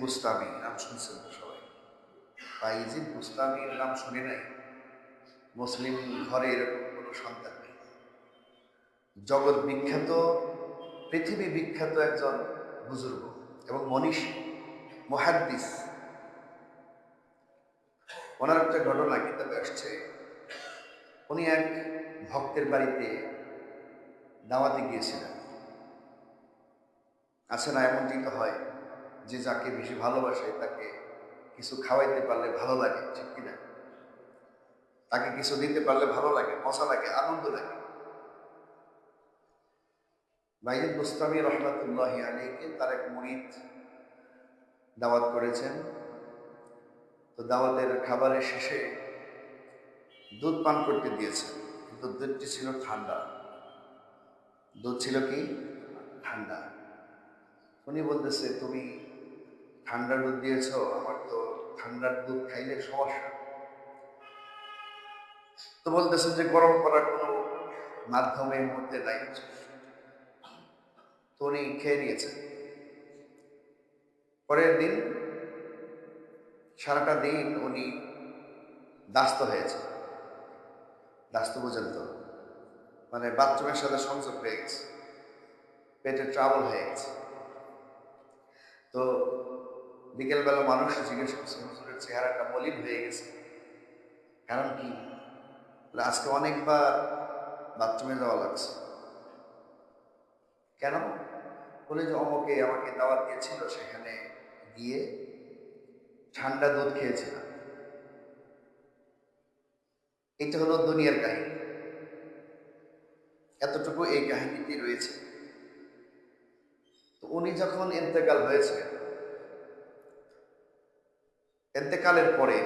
বুস্তামি নাম শুনছেন তো সবাই? বাইজিদ বুস্তামির নাম শুনে নাই? মুসলিম ঘরে এরকম কোনো সন্তান নেই। জগৎ বিখ্যাত, পৃথিবী বিখ্যাত একজন বুজুর্গ এবং মনীষী, মুহাদ্দিস। ওনার একটা ঘটনা কিতাবে আসছে। উনি এক ভক্তের বাড়িতে দাওয়াতে গিয়েছিলেন। আছে না, এমনটি তো হয় যে যাকে বেশি ভালোবাসে তাকে কিছু খাওয়াইতে পারলে ভালো লাগে, ঠিক কিনা? তাকে কিছু দিতে পারলে ভালো লাগে, মজা লাগে, আনন্দ লাগে। বাইজিদ বুস্তামি রহমাতুল্লাহি আলাইহি তার এক মুরিদ দাওয়াত করেছেন। তো দাওয়াতের খাবারের শেষে দুধ পান করতে দিয়েছেন, কিন্তু দুধটি ছিল ঠান্ডা। দুধ ছিল কি? ঠান্ডা। উনি বলতেছে, তুমি ঠান্ডা দুধ দিয়েছ, আমার তো ঠান্ডার দুধ খাইলে সমস্যা। তো বলতেছেন যে গরম করার কোনো মাধ্যমের মধ্যে নাই। তো উনি খেয়ে নিয়েছেন। পরের দিন সারাটা দিন উনি দাস্ত হয়েছে। দাস্ত বোঝেন তো, মানে বাথরুমের সাথে সংযোগ হয়ে গেছে, পেটে ট্রাবল হয়ে গেছে। তো বিকেলবেলা মানুষ জিজ্ঞেস করছে, হুজুরের চেহারাটা মলিন হয়ে গেছে, কারণ কি? আজকে অনেকবার বাথরুমে যাওয়া লাগছে। কেন? বলে যে অমকে আমাকে দাওয়াত দিয়েছিল, সেখানে গিয়ে ঠান্ডা দুধ খেয়েছিলাম। এটা হলো দুনিয়ার কাহিনী। এতটুকু এই কাহিনীটি রয়েছে। তো উনি যখন ইন্তেকাল হয়েছে, ইন্তেকালের পরে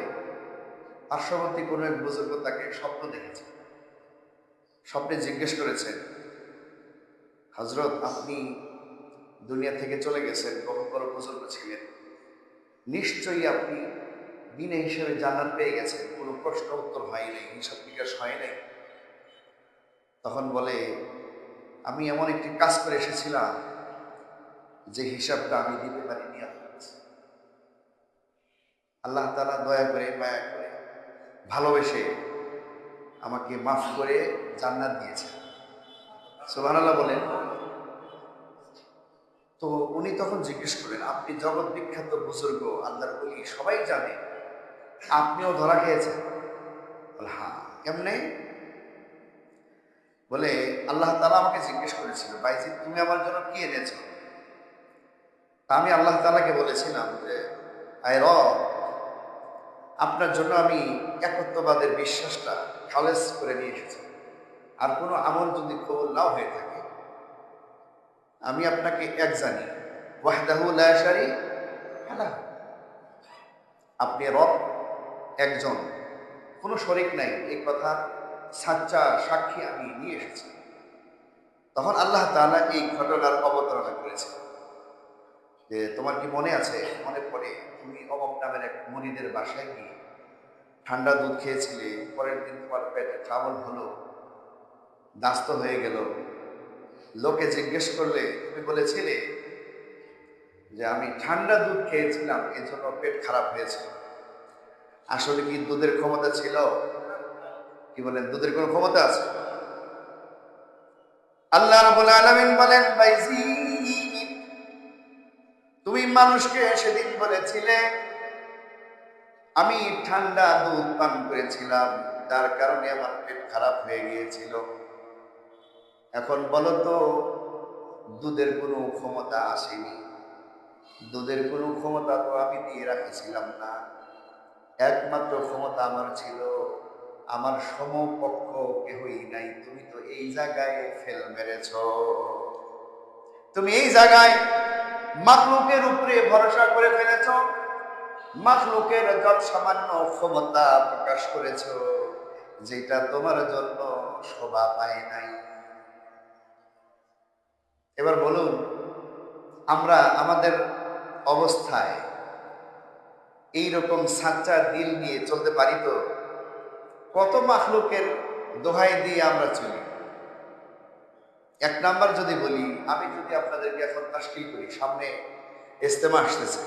পার্শ্ববর্তী কোনো এক বুজুর্গ তাকে স্বপ্ন দেখেছে। স্বপ্নে জিজ্ঞেস করেছেন, হযরত আপনি দুনিয়া থেকে চলে গেছেন, বহু বড় বুজুর্গ ছিলেন, নিশ্চয়ই আপনি বিনা হিসাবে জান্নাত পেয়ে গেছেন, কোনো প্রশ্ন উত্তর হয় নাই, হিসাব নিকাশ হয় নাই। তখন বলে, আমি এমন একটি কাজ করে এসেছিলাম যে হিসাবটা আমি দিতে পারিনি। আল্লাহ তাআলা দয়া করে, মায়া করে, ভালোবেসে আমাকে মাফ করে জান্নাত দিয়েছেন। সুবহানাল্লাহ বলেন। তো উনি তখন জিজ্ঞেস করেন, আপনি জগৎ বিখ্যাত বুজুর্গ, আল্লাহর ওলি, সবাই জানে, আপনিও ধরা খেয়েছেন? বলে, হ্যাঁ। কেমনে? বলে, আল্লাহ তাআলা আমাকে জিজ্ঞেস করেছিল, বাইজিদ তুমি আমার জন্য কি এনেছো? আমি আল্লাহ তাআলাকে বলেছিলাম যে, আয় রব, আপনার জন্য আমি একত্ববাদের বিশ্বাসটা খালেস করে নিয়ে এসেছি। আর কোনো আমল যদি কবুল নাও হয়ে থাকে, আমি আপনাকে এক জানি, ওয়াহদাহু লা শারীকা লাহু, আপনি রব, একজন, কোনো শরীক নাই, এই কথা সাচ্চা সাক্ষী আমি নিয়ে এসেছি। তখন আল্লাহ তাআলা এই ঘটনার অবতারণা করেছে যে, তোমার কি মনে আছে? মনে পড়ে তুমি অমক নামের এক মুরিদের বাসায় গিয়ে ঠান্ডা দুধ খেয়েছিলে, পরের দিন তোমার পেটে ট্রাবল হলো, দাস্ত হয়ে গেল। লোকে জিজ্ঞেস করলে তুমি বলেছিলে যে আমি ঠান্ডা দুধ খেয়েছিলাম, এজন্য পেট খারাপ হয়েছিল। আসলে কি দুধের ক্ষমতা ছিল? কি বলেন, দুধের কোনো ক্ষমতা আছে? আল্লাহ রাব্বুল আলামিন বলেন, বাইজিদ তুমি মানুষকে সেদিন বলেছিলে আমি ঠান্ডা দুধ পান করেছিলাম, যার কারণে আমার পেট খারাপ হয়ে গিয়েছিল। এখন বলো তো, দুধের কোনো ক্ষমতা আসেনি। দুধের কোনো ক্ষমতা তো আমি দিয়ে রাখেছিলাম না। একমাত্র ক্ষমতা আমার ছিল, আমার সমপক্ষ কেহই নাই। তুমি তো এই জায়গায় ফেল মেরেছ। তুমি এই জায়গায় মাখলুকের উপরে ভরসা করে ফেলেছ, মাখলুকের যত সামান্য ক্ষমতা প্রকাশ করেছ, যেটা তোমার জন্য শোভা পায় নাই। এবার বলুন, আমরা আমাদের অবস্থায় এইরকম সাচ্চা দিল নিয়ে চলতে পারি তো? কত মাখলুকের দোহাই দিয়ে আমরা চলি। এক নাম্বার যদি বলি, আমি যদি আপনাদেরকে এখন তাশকিল করি, সামনে ইজতেমা আসতেছে,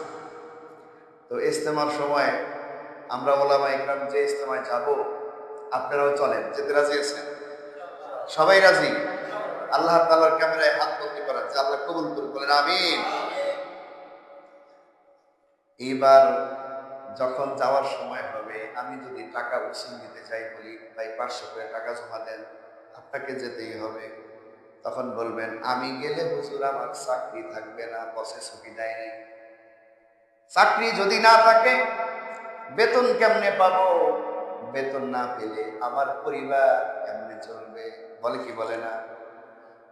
তো ইজতেমার সময় আমরা ওলামা ইকরাম যে ইজতেমায় যাব, আপনারাও চলেন, যেতে রাজি আছেন? সবাই রাজি? আল্লাহ তাআলার ক্যামেরায় হাত বন্দি করা, যে আল্লাহ কবুল করুন, বলেন আমিন। এইবার যখন যাওয়ার সময় হবে, আমি যদি টাকা উসুল দিতে চাই, বলি ভাই 500 করে টাকা জমা দেন, আপনাকে যেতেই হবে। তখন বলবেন আমি গেলে হুজুর আমার চাকরি থাকবে না, বসে ছুটি দেয় নাই। চাকরি যদি না থাকে বেতন কেমনে পাবো? বেতন না পেলে আমার পরিবার কেমনে চলবে? বলে কি বলে না?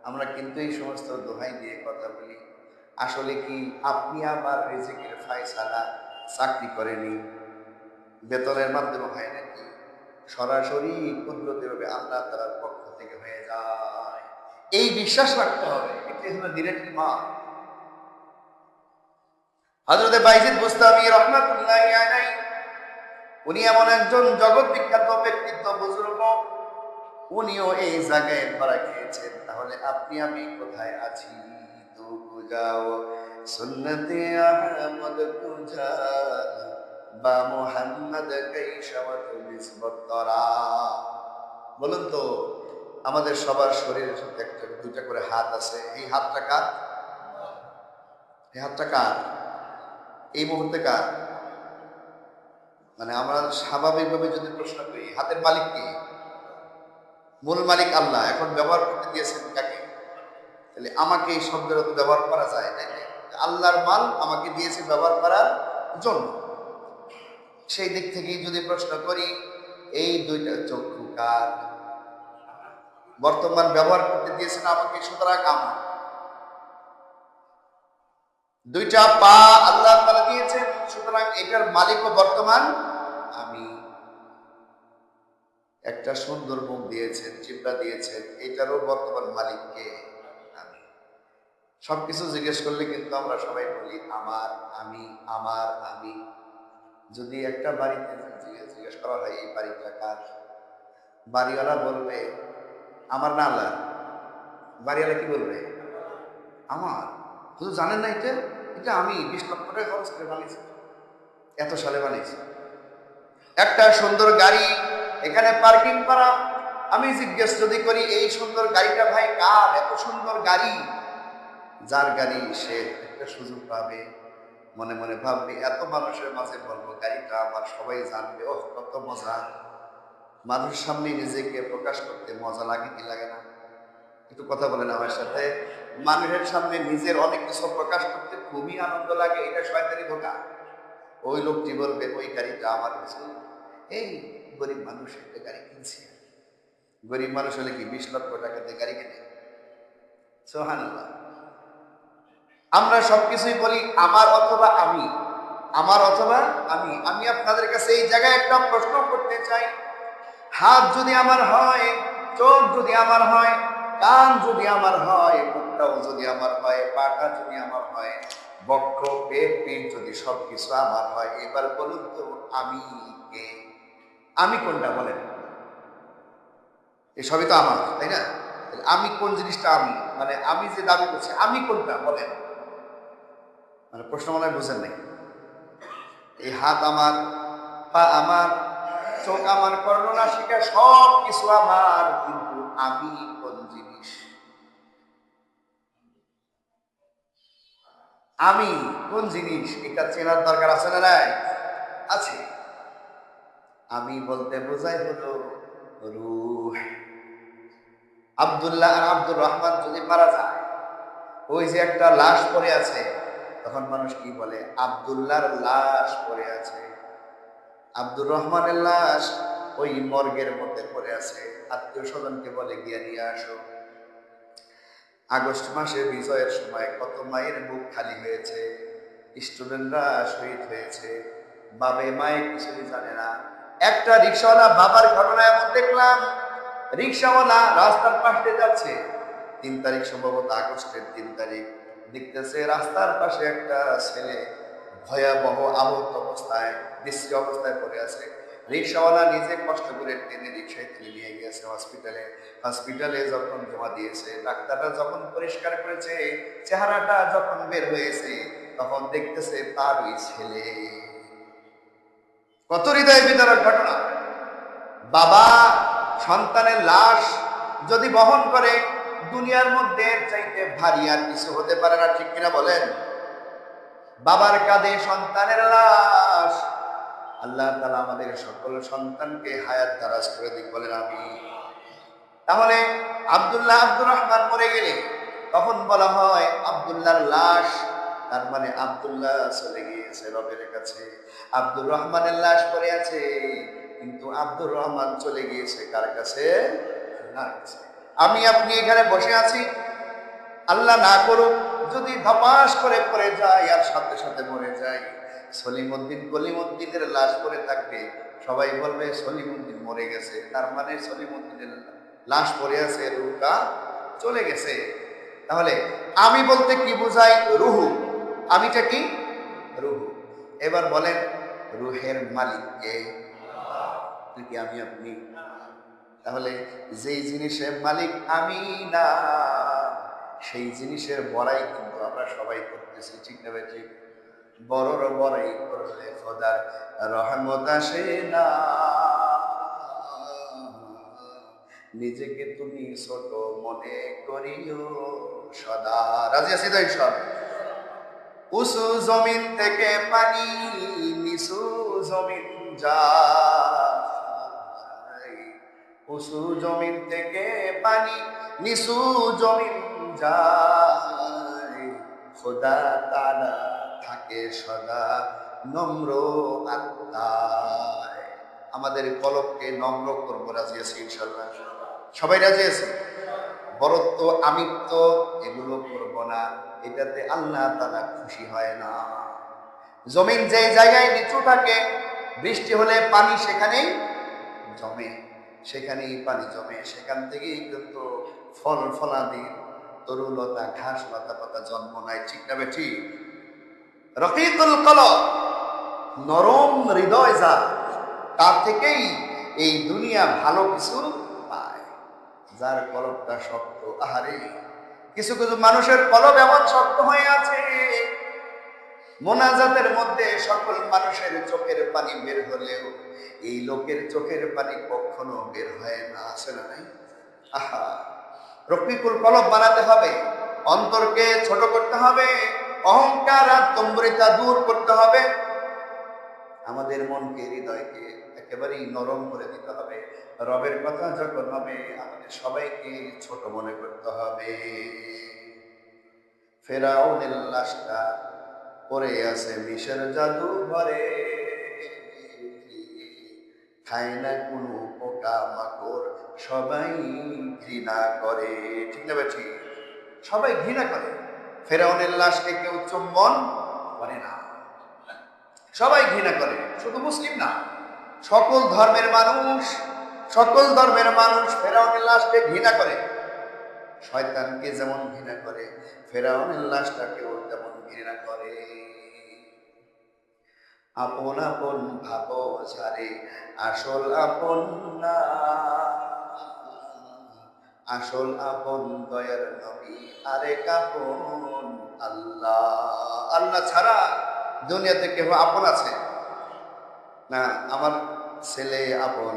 আমরা কিন্তু এই সমস্ত দোহাই দিয়ে কথা বলি। আসলে কি আপনি আমার রিজিকের ফায়সালা চাকরি করেনি, বেতনের মাধ্যমে হয় নাকি? সরাসরি কুদরতিভাবে আল্লাহ তাআলার পক্ষ থেকে হয়ে যায়। এই বিশ্বাস রাখতে হবে। এটা হলো দিনের ঈমান। হযরত বাইজিদ বুস্তামি রাহমাতুল্লাহি আলাইহি, উনি এমন একজন জগৎ বিখ্যাত ব্যক্তিত্ব, বুজুর্গ। উনিও এই জায়গায় ধরা খেয়েছেন। তাহলে আপনি আমি কোথায় আছি? তো বুঝাও সুন্নতে আহমদ তুজা বা মুহাম্মদ কাইশাওয়াত নিসবত করা। বলুন তো, আমাদের সবার শরীরের সাথে একটা দুইটা করে হাত আছে। এই হাতটা কার? এই হাতটা কার? এই মুহূর্তে কার? মানে আমরা স্বাভাবিকভাবে যদি প্রশ্ন করি, হাতের মালিক কে? মূল মালিক আল্লাহ। এখন ব্যবহার করতে দিয়েছেন কাকে? তাহলে আমাকে এই শব্দের তো ব্যবহার করা যায়, তাই না? আল্লাহর মাল আমাকে দিয়েছে ব্যবহার করার জন্য। সেই দিক থেকেই যদি প্রশ্ন করি, এই দুইটা চক্ষু কার? বর্তমান ব্যবহার করতে দিয়েছেন আমাকে, সুতরাং আমার। দুইটা পা আল্লাহ তাআলা দিয়েছেন, সুতরাং এটার মালিকও বর্তমান আমি। একটা সুন্দর মুখ দিয়েছেন, জিহ্বা দিয়েছেন, এটারও বর্তমান মালিককে আমি। সবকিছু জিজ্ঞেস করলে কিন্তু আমরা সবাই বলি আমার, আমি, আমার, আমি। যদি একটা বাড়িতে জিজ্ঞেস করা হয় এই বাড়িটা কার, বাড়িওয়ালা বলবে আমার না আল্লাহ। বাড়িওয়ালা কি বলবে? আমার। শুধু জানেন না এটা? এটা আমি 20 লক্ষ টাকা খরচ করে বানিয়েছি, এত সালে বানিয়েছি। একটা সুন্দর গাড়ি এখানে পার্কিং করা। আমি জিজ্ঞেস যদি করি এই সুন্দর গাড়িটা ভাই কার? এত সুন্দর গাড়ি, যার গাড়ি সে একটা সুযোগ পাবে, মনে মনে ভাববে এত মানুষের মাঝে বলবো গাড়িটা আমার, সবাই জানবে, ওহ কত মজা। মানুষের সামনে নিজেকে প্রকাশ করতে মজা লাগে কি লাগে না? একটু কথা বলেন আমার সাথে। মানুষের সামনে নিজের অনেক কিছু প্রকাশ করতে খুবই আনন্দ লাগে, এটা শয়তানি ধোঁকা। ওই লোকটি বলবে ওই গাড়িটা আমার কিছু, এই গরিব মানুষ একটা গাড়ি কিনছে। গরিব মানুষ হলে কি 20 লক্ষ টাকা দিয়ে গাড়ি কেনে? সুবহানাল্লাহ। আমরা সবকিছুই বলি আমার অথবা আমি, আমার অথবা আমি। আমি আপনাদের কাছে এই জায়গায় একটা প্রশ্ন করতে চাই। হাত যদি আমার হয়, চোখ যদি আমার হয়, কান যদি আমার হয়, মুখটাও যদি আমার হয়, পাটা যদি আমার হয়, বক্ষ, পেট, পিঠ যদি সবকিছু আমার হয়, এবার বলুন তো আমি কে? আমি কোনটা বলেন? এসবই তো আমার, তাই না? আমি কোন জিনিসটা? আমি মানে আমি যে দাবি করছি, আমি কোনটা বলেন? মানে প্রশ্ন মনে হয় বুঝেন নাই। এই হাত আমার, পা আমার, চোখ আমার, কর্ণনাসিকা সব কিছু আমার, কিন্তু আমি কোন জিনিস? আমি কোন জিনিস এটা চেনার দরকার আছে না নাই? আছে। আমি বলতে বোঝাই হলো রূহ। আব্দুল্লাহ আর আব্দুর রহমান যদি মারা যায়, ওই যে একটা লাশ পড়ে আছে, তখন মানুষ কি বলে? আব্দুল্লাহর লাশ পড়ে আছে, আব্দুর রহমানের লাশ ওই মর্গের মধ্যে পড়ে আছে। আত্মীয় স্বজনকে বলে গিয়ে নিয়ে আসো। আগস্ট মাসে বিজয়ের সময় কত মায়ের বুক খালি হয়েছে, স্টুডেন্টরা শহীদ হয়েছে, বাবে মায়ে কিছুই জানে না। একটা রিক্সাওয়ালা বাবার ঘটনা এমন দেখলাম, রিক্সাওয়ালা রাস্তার পাশে যাচ্ছে, 3 তারিখ, সম্ভবত আগস্টের 3 তারিখ, দেখতেছে রাস্তার পাশে একটা ছেলে ভয়াবহ আহত অবস্থায়, বিশ্রী অবস্থায় পড়ে আছে। রিক্সাওয়ালা নিজে কষ্ট করে টেনে রিক্সায় তুলে নিয়ে গিয়েছে হসপিটালে। হসপিটালে যখন জমা দিয়েছে, ডাক্তাররা যখন পরিষ্কার করেছে, চেহারাটা যখন বের হয়েছে, তখন দেখতেছে তার ওই ছেলে। কত হৃদয় বিদারক ঘটনা। বাবা সন্তানের লাশ যদি বহন করে, দুনিয়ার মধ্যে এর চাইতে ভারী আর কিছু হতে পারে না, ঠিক কিনা বলেন? বাবার কাঁধে সন্তানের লাশ। আল্লাহ তাআলা আমাদের সকল সন্তানকে হায়াত দারাজ করে দিক, বলেন আমিন। তাহলে আব্দুর রহমান মরে গেলে তখন বলা হয় আব্দুল্লাহর লাশ, তার মানে আব্দুল্লাহ চলে গিয়েছে রবের কাছে। আব্দুর রহমানের লাশ পড়ে আছে, কিন্তু আব্দুর রহমান চলে গিয়েছে কার কাছে? আল্লাহর কাছে। আমি আপনি এখানে বসে আছি, আল্লাহ না করুক যদি ধপাস করে পড়ে যায় আর সাথে সাথে মরে যায়, সলিমউদ্দিন কলিমউদ্দিনের লাশ পড়ে থাকবে, সবাই বলবে সলিমউদ্দিন মরে গেছে, তার মানে সলিমউদ্দিনের লাশ পড়ে আছে, রুহটা চলে গেছে। তাহলে আমি বলতে কি বোঝাই? রুহু। আমিটা কি? রুহু। এবার বলেন রুহের মালিক কে? কি আমি আপনি? তাহলে যেই জিনিসের মালিক আমি না, সেই জিনিসের বড়াই কিন্তু আমরা সবাই করতেছি, ঠিক না ভাই? ঠিক। বড়র বড়াই করলে খোদার রহমত আসে না, নিজেকে তুমি ছোট মনে করিও সদা। রাজি আছি তো সব? উঁচু জমিন থেকে পানি, নিচু জমিন যায়। উঁচু জমিন থেকে পানি, নিচু জমিন যায়। খোদা তাআলা থাকে সদা নম্র আত্মায়। আমাদের কলবকে নম্র করবো, রাজি আছি ইনশাল্লাহ? সবাই রাজি আছে? বরত্ব আমিত্ব এগুলো করব না, এটাতে আল্লাহ তাআলা খুশি হয় না। জমিন যে জায়গায় নিচু থাকে, বৃষ্টি হলে পানি সেখানেই জমে, সেখানেই পানি জমে, সেখান থেকেই কিন্তু ফল ফলাদি, তরুলতা, ঘাস লতা পাতা জন্ম নেয়, ঠিক না বেঠি? রকিকুল কলব, নরম হৃদয় যা, তার থেকেই এই দুনিয়া ভালো কিছু পায়। যার কলবটা শক্ত, আহারে কিছু কিছু মানুষের কলব এমন শক্ত হয়ে আছে, মোনাজাতের মধ্যে সকল মানুষের চোখের পানি বের হলেও এই লোকের চোখের পানি কখনো বের হয় না, আছে না নাই? আহা, রকিকুল কলব বানাতে হবে, অন্তরকে ছোট করতে হবে, অহংকার আর তম্বরিতা দূর করতে হবে, আমাদের মনকে হৃদয়কে একেবারেই নরম করে দিতে হবে। রবের কথা যখন হবে আমাদের সবাইকে ছোট মনে করতে হবে। ফেরাউনের লাশটা পড়ে আছে মিশর জাদু ঘরে, খায় না কোনো পোকা মাকড়, সবাই ঘৃণা করে, ঠিক না বেঠি? সবাই ঘৃণা করে। ফেরাউনের লাশকে কেউ চুম্বন করে না, সবাই ঘৃণা করে। শুধু মুসলিম না, সকল ধর্মের মানুষ, সকল ধর্মের মানুষ ফেরাউনের লাশকে ঘৃণা করে। শয়তানকে যেমন ঘৃণা করে, ফেরাউনের লাশটাকেও তেমন ঘৃণা করে। আপন আপন ভাবো যারে, আসল আপন না, আসল আপন দয়ার নবী, আরেক আপন আল্লাহ। আল্লাহ ছাড়া দুনিয়াতে কেউ আপন আছে না? আমার ছেলে আপন,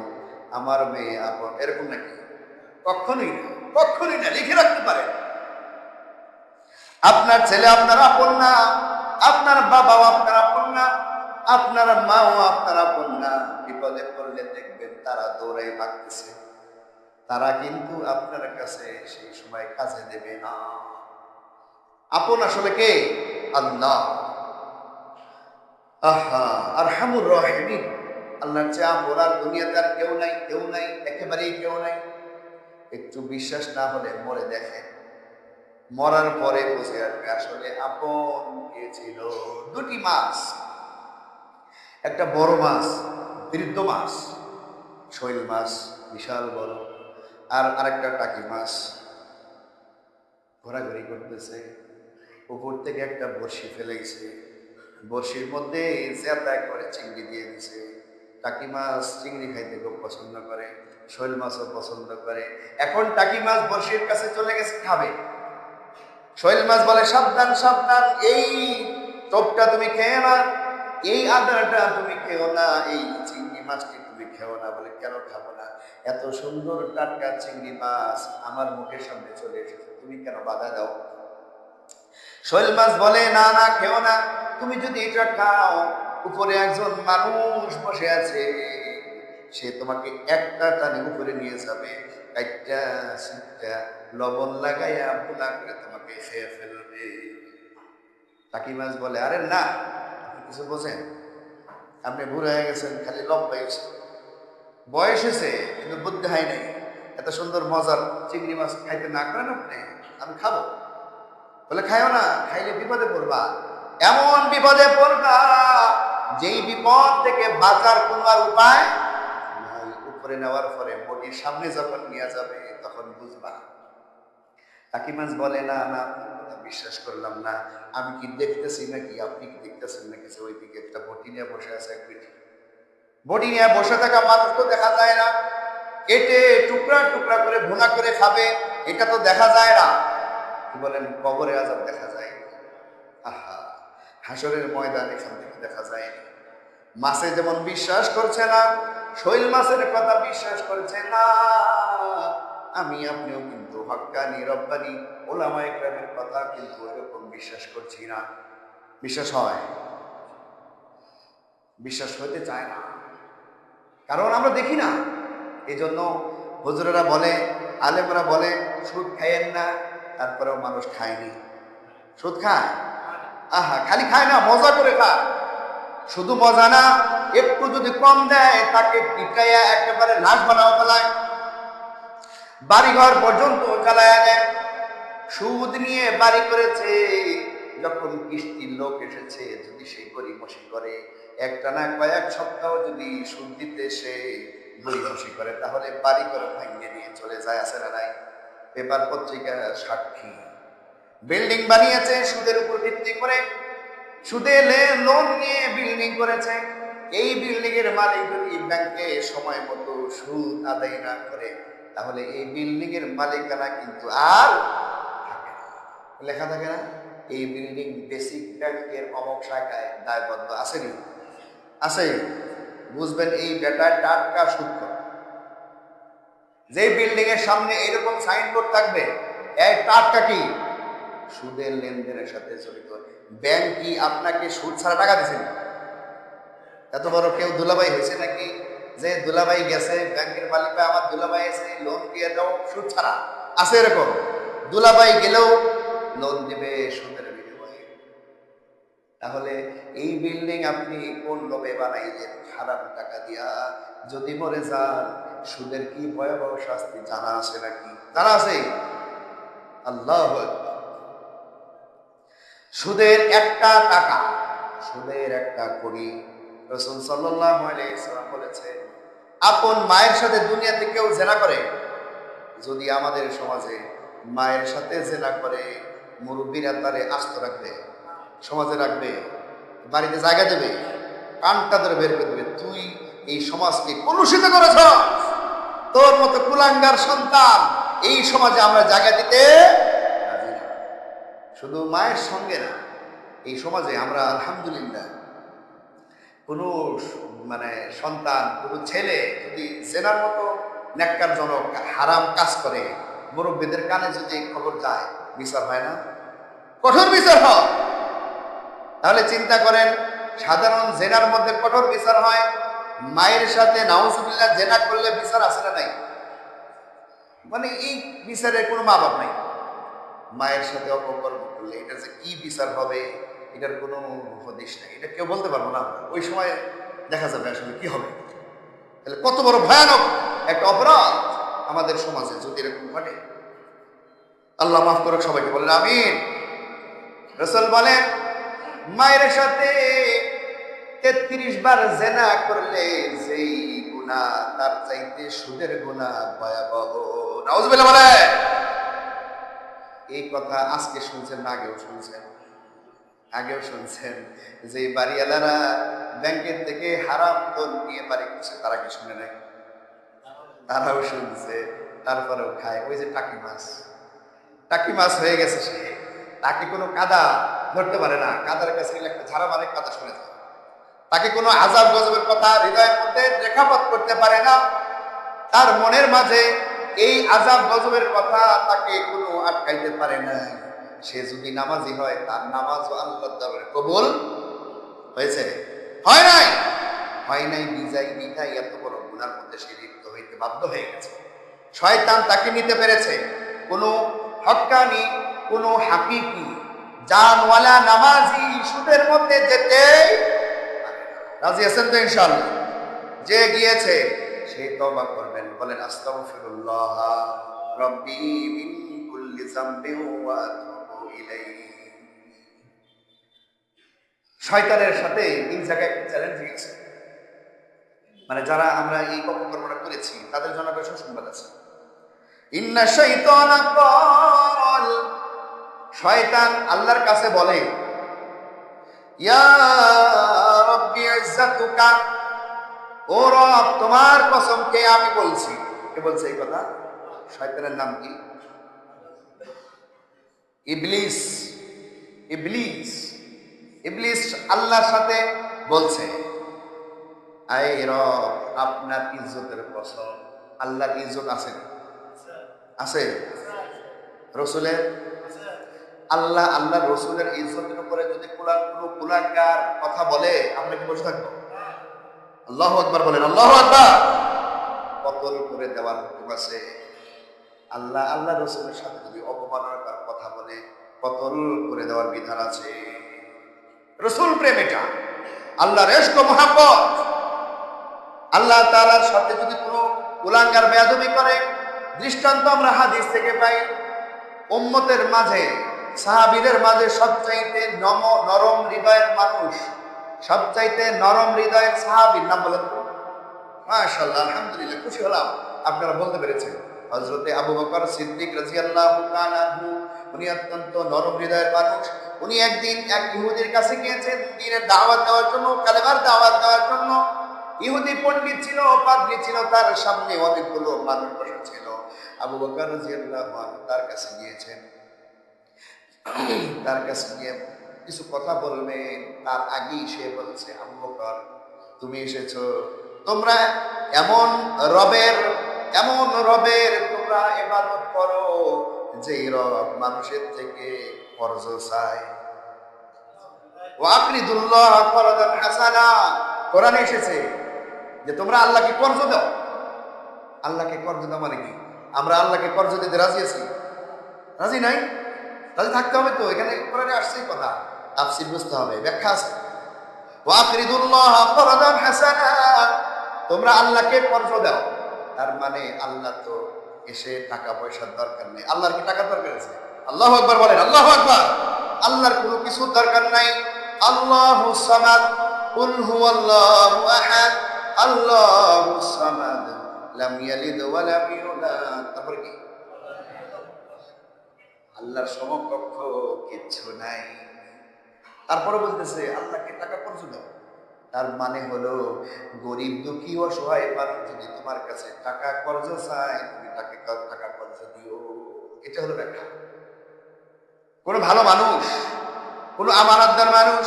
আমার মেয়ে আপন, এরকম নাকি? কখনোই না, কখনোই না। লিখে রাখতে পারেন, আপনার ছেলে আপনার আপন না, আপনার বাবাও আপনার আপন না, আপনার মাও আপনার আপন না। বিপদে পড়লে দেখবেন তারা দৌড়াই ভাগতেছে, তারা কিন্তু আপনার কাছে সেই সময় কাজে দেবে না। আপন আসলে কে? আল্লাহ। আহা, আরহামুর রাহিমিন। আল্লাহর চেয়ে আপন আর দুনিয়াতে আর কেউ নাই, কেউ নাই, একেবারেই কেউ নাই। একটু বিশ্বাস না হলে মরে দেখেন, মরার পরে বুঝে আসবে আসলে আপন কে ছিল। দুটি মাছ, একটা বড় মাছ, বৃদ্ধ মাছ, শৈল মাছ বিশাল বড়, আর আরেকটা টাকি মাছ ঘোরাঘুরি করতেছে। উপর থেকে একটা বড়শি ফেলে গেছে, বড়শির মধ্যে জেতা করে চিংড়ি দিয়ে দিছে। টাকি মাছ চিংড়ি খাইতে খুব পছন্দ করে, শৈল মাছও পছন্দ করে। এখন টাকি মাছ বড়শির কাছে চলে গেছে খাবে, শৈল মাছ বলে সাবধান সাবধান, এই টোপটা তুমি খেয়ে না, এই আদারটা তুমি খেও না, এই চিংড়ি মাছটি তুমি খেও না। বলে কেন খাবো না? এত সুন্দর টাটকা চিংড়ি মাছ আমার মুখের সামনে চলে এসেছে, তুমি কেন বাধা দাও? শৈল মাছ বলে না না, খেও না। তুমি যদি এটা খাও, উপরে একজন মানুষ বসে আছে, সে তোমাকে একটা টানে উপরে নিয়ে যাবে, একটা সিটটা লবণ লাগাইয়া ভুনা করে তোমাকে খেয়ে ফেলবে। টাকি মাছ বলে আরে না, আপনি কিছু বোঝেন, আপনি বুড়ো হয়ে গেছেন, খালি লম্বা হয়েছে, বয়স হয়েছে কিন্তু বুদ্ধি হয় নাই। এত সুন্দর মজার চিংড়ি মাছ খাইতে না করেন আপনি, আমি খাবো। বলে খাইও না, খাইলে বিপদে পড়বা। এমন বিপদে পড়বা যেই বিপদ থেকে বাঁচার কোনো আর উপায় নাই। উপরে নেওয়ার পরে বডির সামনে যখন নিয়ে যাবে তখন বুঝবা। টাকি মাছ বলে না না, আপনার কথা বিশ্বাস করলাম না। আমি কি দেখতেছি নাকি, আপনি কি দেখতেছেন নাকি যে ওইদিকে একটা বটি নিয়ে বসে আছে? এক বেটি বটি নিয়ে বসে থাকা মানুষ তো দেখা যায় না, কেটে টুকরা টুকরা করে ভুনা করে খাবে, এটা তো দেখা যায় না। কি বলেন, কবরে আযাব দেখা যায়। আহা, হাসরের ময়দান এখান থেকে দেখা যায়। মাছে যেমন বিশ্বাস করছে না, শৈল মাছের কথা বিশ্বাস করছে না, আমি আপনিও কিন্তু হক্কানি রব্বানি ওলামায়ে কেরামের কথা কিন্তু এরকম বিশ্বাস করছি না। বিশ্বাস হয়? বিশ্বাস হতে চায় না, কারণ আমরা দেখি না। এই জন্য হুজুরেরা বলে, আলেমরা বলে সুদ খাইয়েন না, তারপরেও মানুষ খায়নি। সুদ খায়? আহা, খালি খায় না, মজা করে খায়। শুধু মজা না, একটু যদি কম দেয় তাকে পিটাইয়া একেবারে লাশ বানাও ফেলায়, বাড়িঘর পর্যন্ত জ্বালায়া দেয়। সুদ নিয়ে বাড়ি করেছে, যখন কিস্তির লোক এসেছে যদি সে গরিমসি করে, একটা না কয়েক সপ্তাহ যদি সুদ দিতে সে গরিমসি করে, তাহলে বাড়ি করে ভাঙিয়ে নিয়ে চলে যায়। আছে না নাই? পেপার পত্রিকা সাক্ষী। বিল্ডিং বানিয়েছে সুদের উপর ভিত্তি করে, সুদে লোন নিয়ে বিল্ডিং করেছে। এই বিল্ডিং এর মালিক যদি ব্যাংকে সময় মতো সুদ আদায় না করে, তাহলে এই বিল্ডিং এর মালিকানা কিন্তু আর থাকে না। লেখা থাকে না, এই বিল্ডিং বেসিক ব্যাংকের অমুক শাখায় দায়বদ্ধ। আসেনি? আছে। বুঝবেন এই বেটা টাটকা সুদ করে। যে বিল্ডিং এর সামনে এরকম সাইনবোর্ড থাকবে, এই টাটকা কি সুদের লেনদেনের সাথে জড়িত। ব্যাংক কি আপনাকে সুদ ছাড়া টাকা দিচ্ছে? এত বড় কেউ দুলাভাই হয়েছে নাকি যে দুলাভাই গেছে ব্যাংকের মালিক আমার দুলাভাই এসে লোন দিয়ে দাও সুদ ছাড়া? আছে এরকম? দুলাভাই গেলেও লোন দিবে সুদের বিনিময়ে। তাহলে এই বিল্ডিং আপনি কোন লোভে বানাইলেন? হারাম টাকা দিয়া। যদি মরে যান, সুদের কি ভয়াবহ শাস্তি জানা আছে নাকি? জানা আছে? আল্লাহু আকবার। সুদের একটা টাকা, সুদের একটা কড়ি, রাসূল সাল্লাল্লাহু আলাইহি ওয়াসাল্লাম বলেছেন, আপন মায়ের সাথে দুনিয়াতে কেউ জেনা করে, যদি আমাদের সমাজে মায়ের সাথে জেনা করে, মুরব্বীরা তারে আস্ত রাখবে, সমাজে রাখবে, বাড়িতে জায়গা দেবে, কানটা ধরে বের করে দেবে, তুই এই সমাজকে কলুষিত করেছ, তোর মতো কুলাঙ্গার সন্তান এই সমাজে আমরা জায়গা দিতে রাজি না। শুধু মায়ের সঙ্গে না, এই সমাজে আমরা আলহামদুলিল্লাহ কোনো সন্তান, কোনো ছেলে যদি জেনার মতো ন্যাক্কারজনক হারাম কাজ করে, মুরব্বীদের কানে যদি খবর যায়, বিচার হয় না? কঠোর বিচার হয়। তাহলে চিন্তা করেন, সাধারণ জেনার মধ্যে কঠোর বিচার হয়, মায়ের সাথে নাউজুবিল্লাহ জেনা করলে বিচার আছে না নাই? এই বিচারের কোনো মা বাপ নাই। মায়ের সাথে অপকর্ম করলে এটা যে কি বিচার হবে, এটার কোনো হদিশ নেই। এটা কেউ বলতে পারবো না। ওই সময় দেখা যাবে আসলে কি হবে। তাহলে কত বড় ভয়ানক একটা অপরাধ আমাদের সমাজে যদি এরকম ঘটে। আল্লাহ মাফ করুক সবাইকে, বললেন আমিন। রাসূল বলেন, মায়ের সাথে 33 বার জেনা করলে যেই গুনাহ, তার চাইতে সুদের গুনাহ ভয়াবহ। নাউজুবিল্লাহ বলে। এই কথা আজকে শুনছেন না আগেও শুনছেন? আগেও শুনছেন। যে বাড়িওয়ালারা ব্যাংকের থেকে হারাম লোন নিয়ে বাড়ি করছে, তারা কি শুনে নাই? তারাও শুনছে, তারপরেও খায়। ওই যে টাকি মাছ, টাকি মাছ হয়ে গেছে সে। তাকে কোনো কাদা ধরতে পারে না, কাদার কাছে একটা ঝাড়া মারে, কাদা শুনে যায়। তাকে কোনো আযাব গজবের কথা হৃদয়ের মধ্যে রেখাপাত করতে পারে না। তার মনের মাঝে এই আযাব গজবের কথা তাকে কোনো আটকাইতে পারে না। সে যদি নামাজি হয়, তার নামাজও আল্লাহর দরবারে কবুল হয়েছে, হয় নাই? হয় নাই বিধায় এত বড় গুনার মধ্যে সে লিপ্ত হইতে বাধ্য হয়ে গেছে। শয়তান তাকে নিতে পেরেছে। কোনো হক্কানি, কোনো হাকিকি জানওয়ালা নামাজি সুদের মধ্যে যেতে রাজি আছেন তো ইনশাআল্লাহ? যে গিয়েছে সে তওবা করবেন, বলেন আস্তাগফিরুল্লাহ রাব্বি মিন কুল্লি যামবিন ওয়া আতুবু ইলাইহি। শয়তানের সাথে এই জায়গায় একটা চ্যালেঞ্জ গেছে, মানে যারা আমরা এই অপকর্মটা করেছি তাদের জন্য একটা সুসংবাদ আছে। ইন্না শাইতানা ক্বাল, শয়তান আল্লাহর কাছে বলে, ইয়া রাব্বি ইজ্জাতুকা, ও রব তোমার কসম কে আমি বলছি। কে বলছে এই কথা? শয়তানের নাম কি? ইবলিস। ইবলিস ইবলিস আল্লাহর সাথে বলছে, আয় রব আপনার ইজ্জতের কসম। আল্লাহর ইজ্জত আছে, আছে রসুলের, আল্লাহ রসুলের ইজ্জতের উপরে যদি কোনো কুলাঙ্গার কথা বলে আমরা কি বসে থাকবো? আল্লাহু আকবার বলেন, আল্লাহু আকবার। কতল করে দেওয়ার হুকুম আছে। আল্লাহ রসুলের সাথে যদি অপমাননার কথা বলে কতল করে দেওয়ার বিধান আছে। রসুল প্রেম এটা, আল্লাহর ইশক ও মুহাব্বত। আল্লাহ তাআলার সাথে যদি কোনো কুলাঙ্গার বেয়াদবি করে, দৃষ্টান্ত আমরা হাদিস থেকে পাই। উম্মতের মাঝে, সাহাবীদের মাঝে সবচাইতে নরম হৃদয়ের মানুষ, সবচাইতে নরম হৃদয়ের সাহাবীর নাম বলেন তো? মাশাআল্লাহ, আলহামদুলিল্লাহ, খুশি হলাম আপনারা বলতে পেরেছেন। হযরতে আবু বকর সিদ্দিক রাদিয়াল্লাহু তাআলা আনহু, উনি অত্যন্ত নরম হৃদয়ের মানুষ। উনি একদিন এক ইহুদির কাছে গিয়েছেন দ্বীনের দাওয়াত দেওয়ার জন্য, কালেমার দাওয়াত দেওয়ার জন্য। ইহুদি পণ্ডিত ছিল, পাদ্রী ছিল, তার সামনে অনেকগুলো মানুষ বসা ছিল। আবু বকর রাদিয়াল্লাহু আনহু তার কাছে গিয়েছেন, তার কাছে গিয়ে কিছু কথা বলবেন, তার আগেই সে বলছে, আবু বকর তুমি এসেছো, তোমরা এমন রবের তোমরা ইবাদত করো যে রব মানুষের থেকে কর্জ চায়। ওয়া আকরিদুল্লাহ করদান হাসানা, কোরআনে এসেছে যে তোমরা আল্লাহকে কর্জ দাও। আল্লাহকে কর্জ দাও মানে কি? আমরা আল্লাহকে কর্জ দিতে রাজি আছি? রাজি নাই? রাজি থাকতে হবে তো। এখানে কোরআনে আসছেই কথা, তাফসীর বুঝতে হবে, ব্যাখ্যা আছে। ওয়া আকরিদুল্লাহ করদান হাসানা, তোমরা আল্লাহকে কর্জ দাও। তার মানে আল্লাহ তো এসে টাকা পয়সার দরকার নেই। আল্লাহর কি টাকার দরকার আছে? আল্লাহু আকবার বলেন, আল্লাহু আকবার। আল্লাহর কোনো কিছুর দরকার নাই। আল্লাহুস সামাদ, কুল হুয়াল্লাহু আহাদ, আল্লাহুস সামাদ, লাম ইয়ালিদ ওয়া লাম ইউলাদ। তারপর কি? আল্লাহর সমকক্ষ কিচ্ছু নাই। তারপরে বলতেছে আল্লাহকে টাকা কর্জ দাও। তার মানে হলো গরিব দুঃখী অসহায় মানুষ যদি তোমার কাছে টাকা কর্জ চায়, তুমি তাকে টাকা কর্জ দিও। এটা হলো ব্যাখ্যা। কোনো ভালো মানুষ, কোনো আমানতদার মানুষ,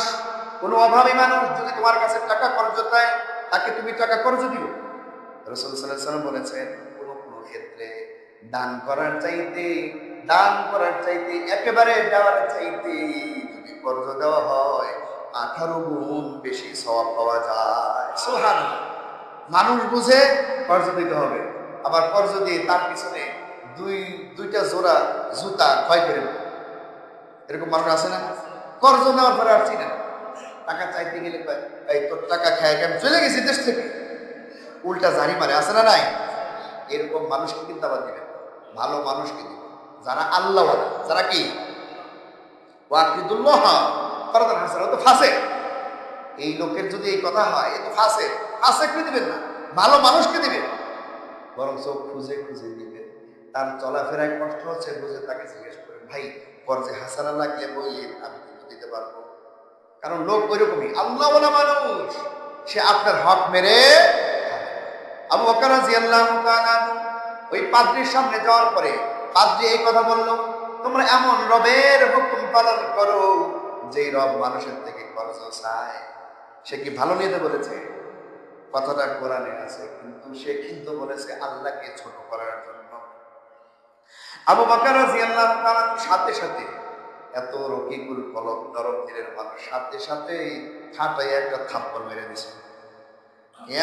কোনো অভাবী মানুষ যদি তোমার কাছে টাকা কর্জ চায়, তাকে তুমি টাকা কর্জ দিও। রাসূল সাল্লাল্লাহু আলাইহি ওয়াসাল্লাম বলেছেন, কোনো ক্ষেত্রে দান করার চাইতে একেবারে দেওয়ার চাইতে যদি কর্জ দেওয়া হয় 18 গুণ বেশি সওয়াব পাওয়া যায়। সুবহানাল্লাহ। মানুষ বুঝে কর্জ দিতে হবে, আবার কর্জ দিয়ে তার পিছনে দুইটা জোড়া জুতা ক্ষয় করে দেবে, এরকম মানুষ আছে না? কর্জ নেওয়ার পরে আসছি না, টাকা চাইতে গেলে এই তোর টাকা খায় কেন, চলে গেছি দেশ থেকে, উল্টা জারি মারে, আছে না নাই? এরকম মানুষকে কিন্তু আবার দিবেন, ভালো মানুষকে দিবেন, যারা আল্লাহওয়ালা, যারা কি ওয়াকিদুল্লাহ করদান হাসানা। তো ফাসে, এই লোকের যদি এই কথা হয় এ তো ফাসেককে দিবেন না, ভালো মানুষকে দিবেন। বরং চোখ খুঁজে দিবেন। তার চলাফেরায় কষ্ট হচ্ছে বুঝে তাকে জিজ্ঞেস করেন, ভাই কর্জে হাসানা লাগলে বললেন, আমি কিন্তু দিতে পারবো। কারণ লোক ওইরকমই আল্লাহওয়ালা মানুষ, সে আপনার হক মেরে। আবু বকর রাদিয়াল্লাহু তাআলা ওই পাদ্রীর সামনে যাওয়ার পরে পাদ্রী এই কথা বলল, তোমরা এমন রবের হুকুম পালন করো যে রব মানুষের থেকে কর্জ চায়। সে কি ভালো নিতে বলেছে? কথাটা কোরআনে আছে, কিন্তু সে কিন্তু বলেছে আল্লাহকে ছোট করার জন্য। আবু বকর রাদিয়াল্লাহু তাআলা সাথে সাথে, এত রকিকুল কলব নরম দিলের মানুষ, সাথে সাথে ঠাটাই একটা থাপ্পড় মেরে দিছে।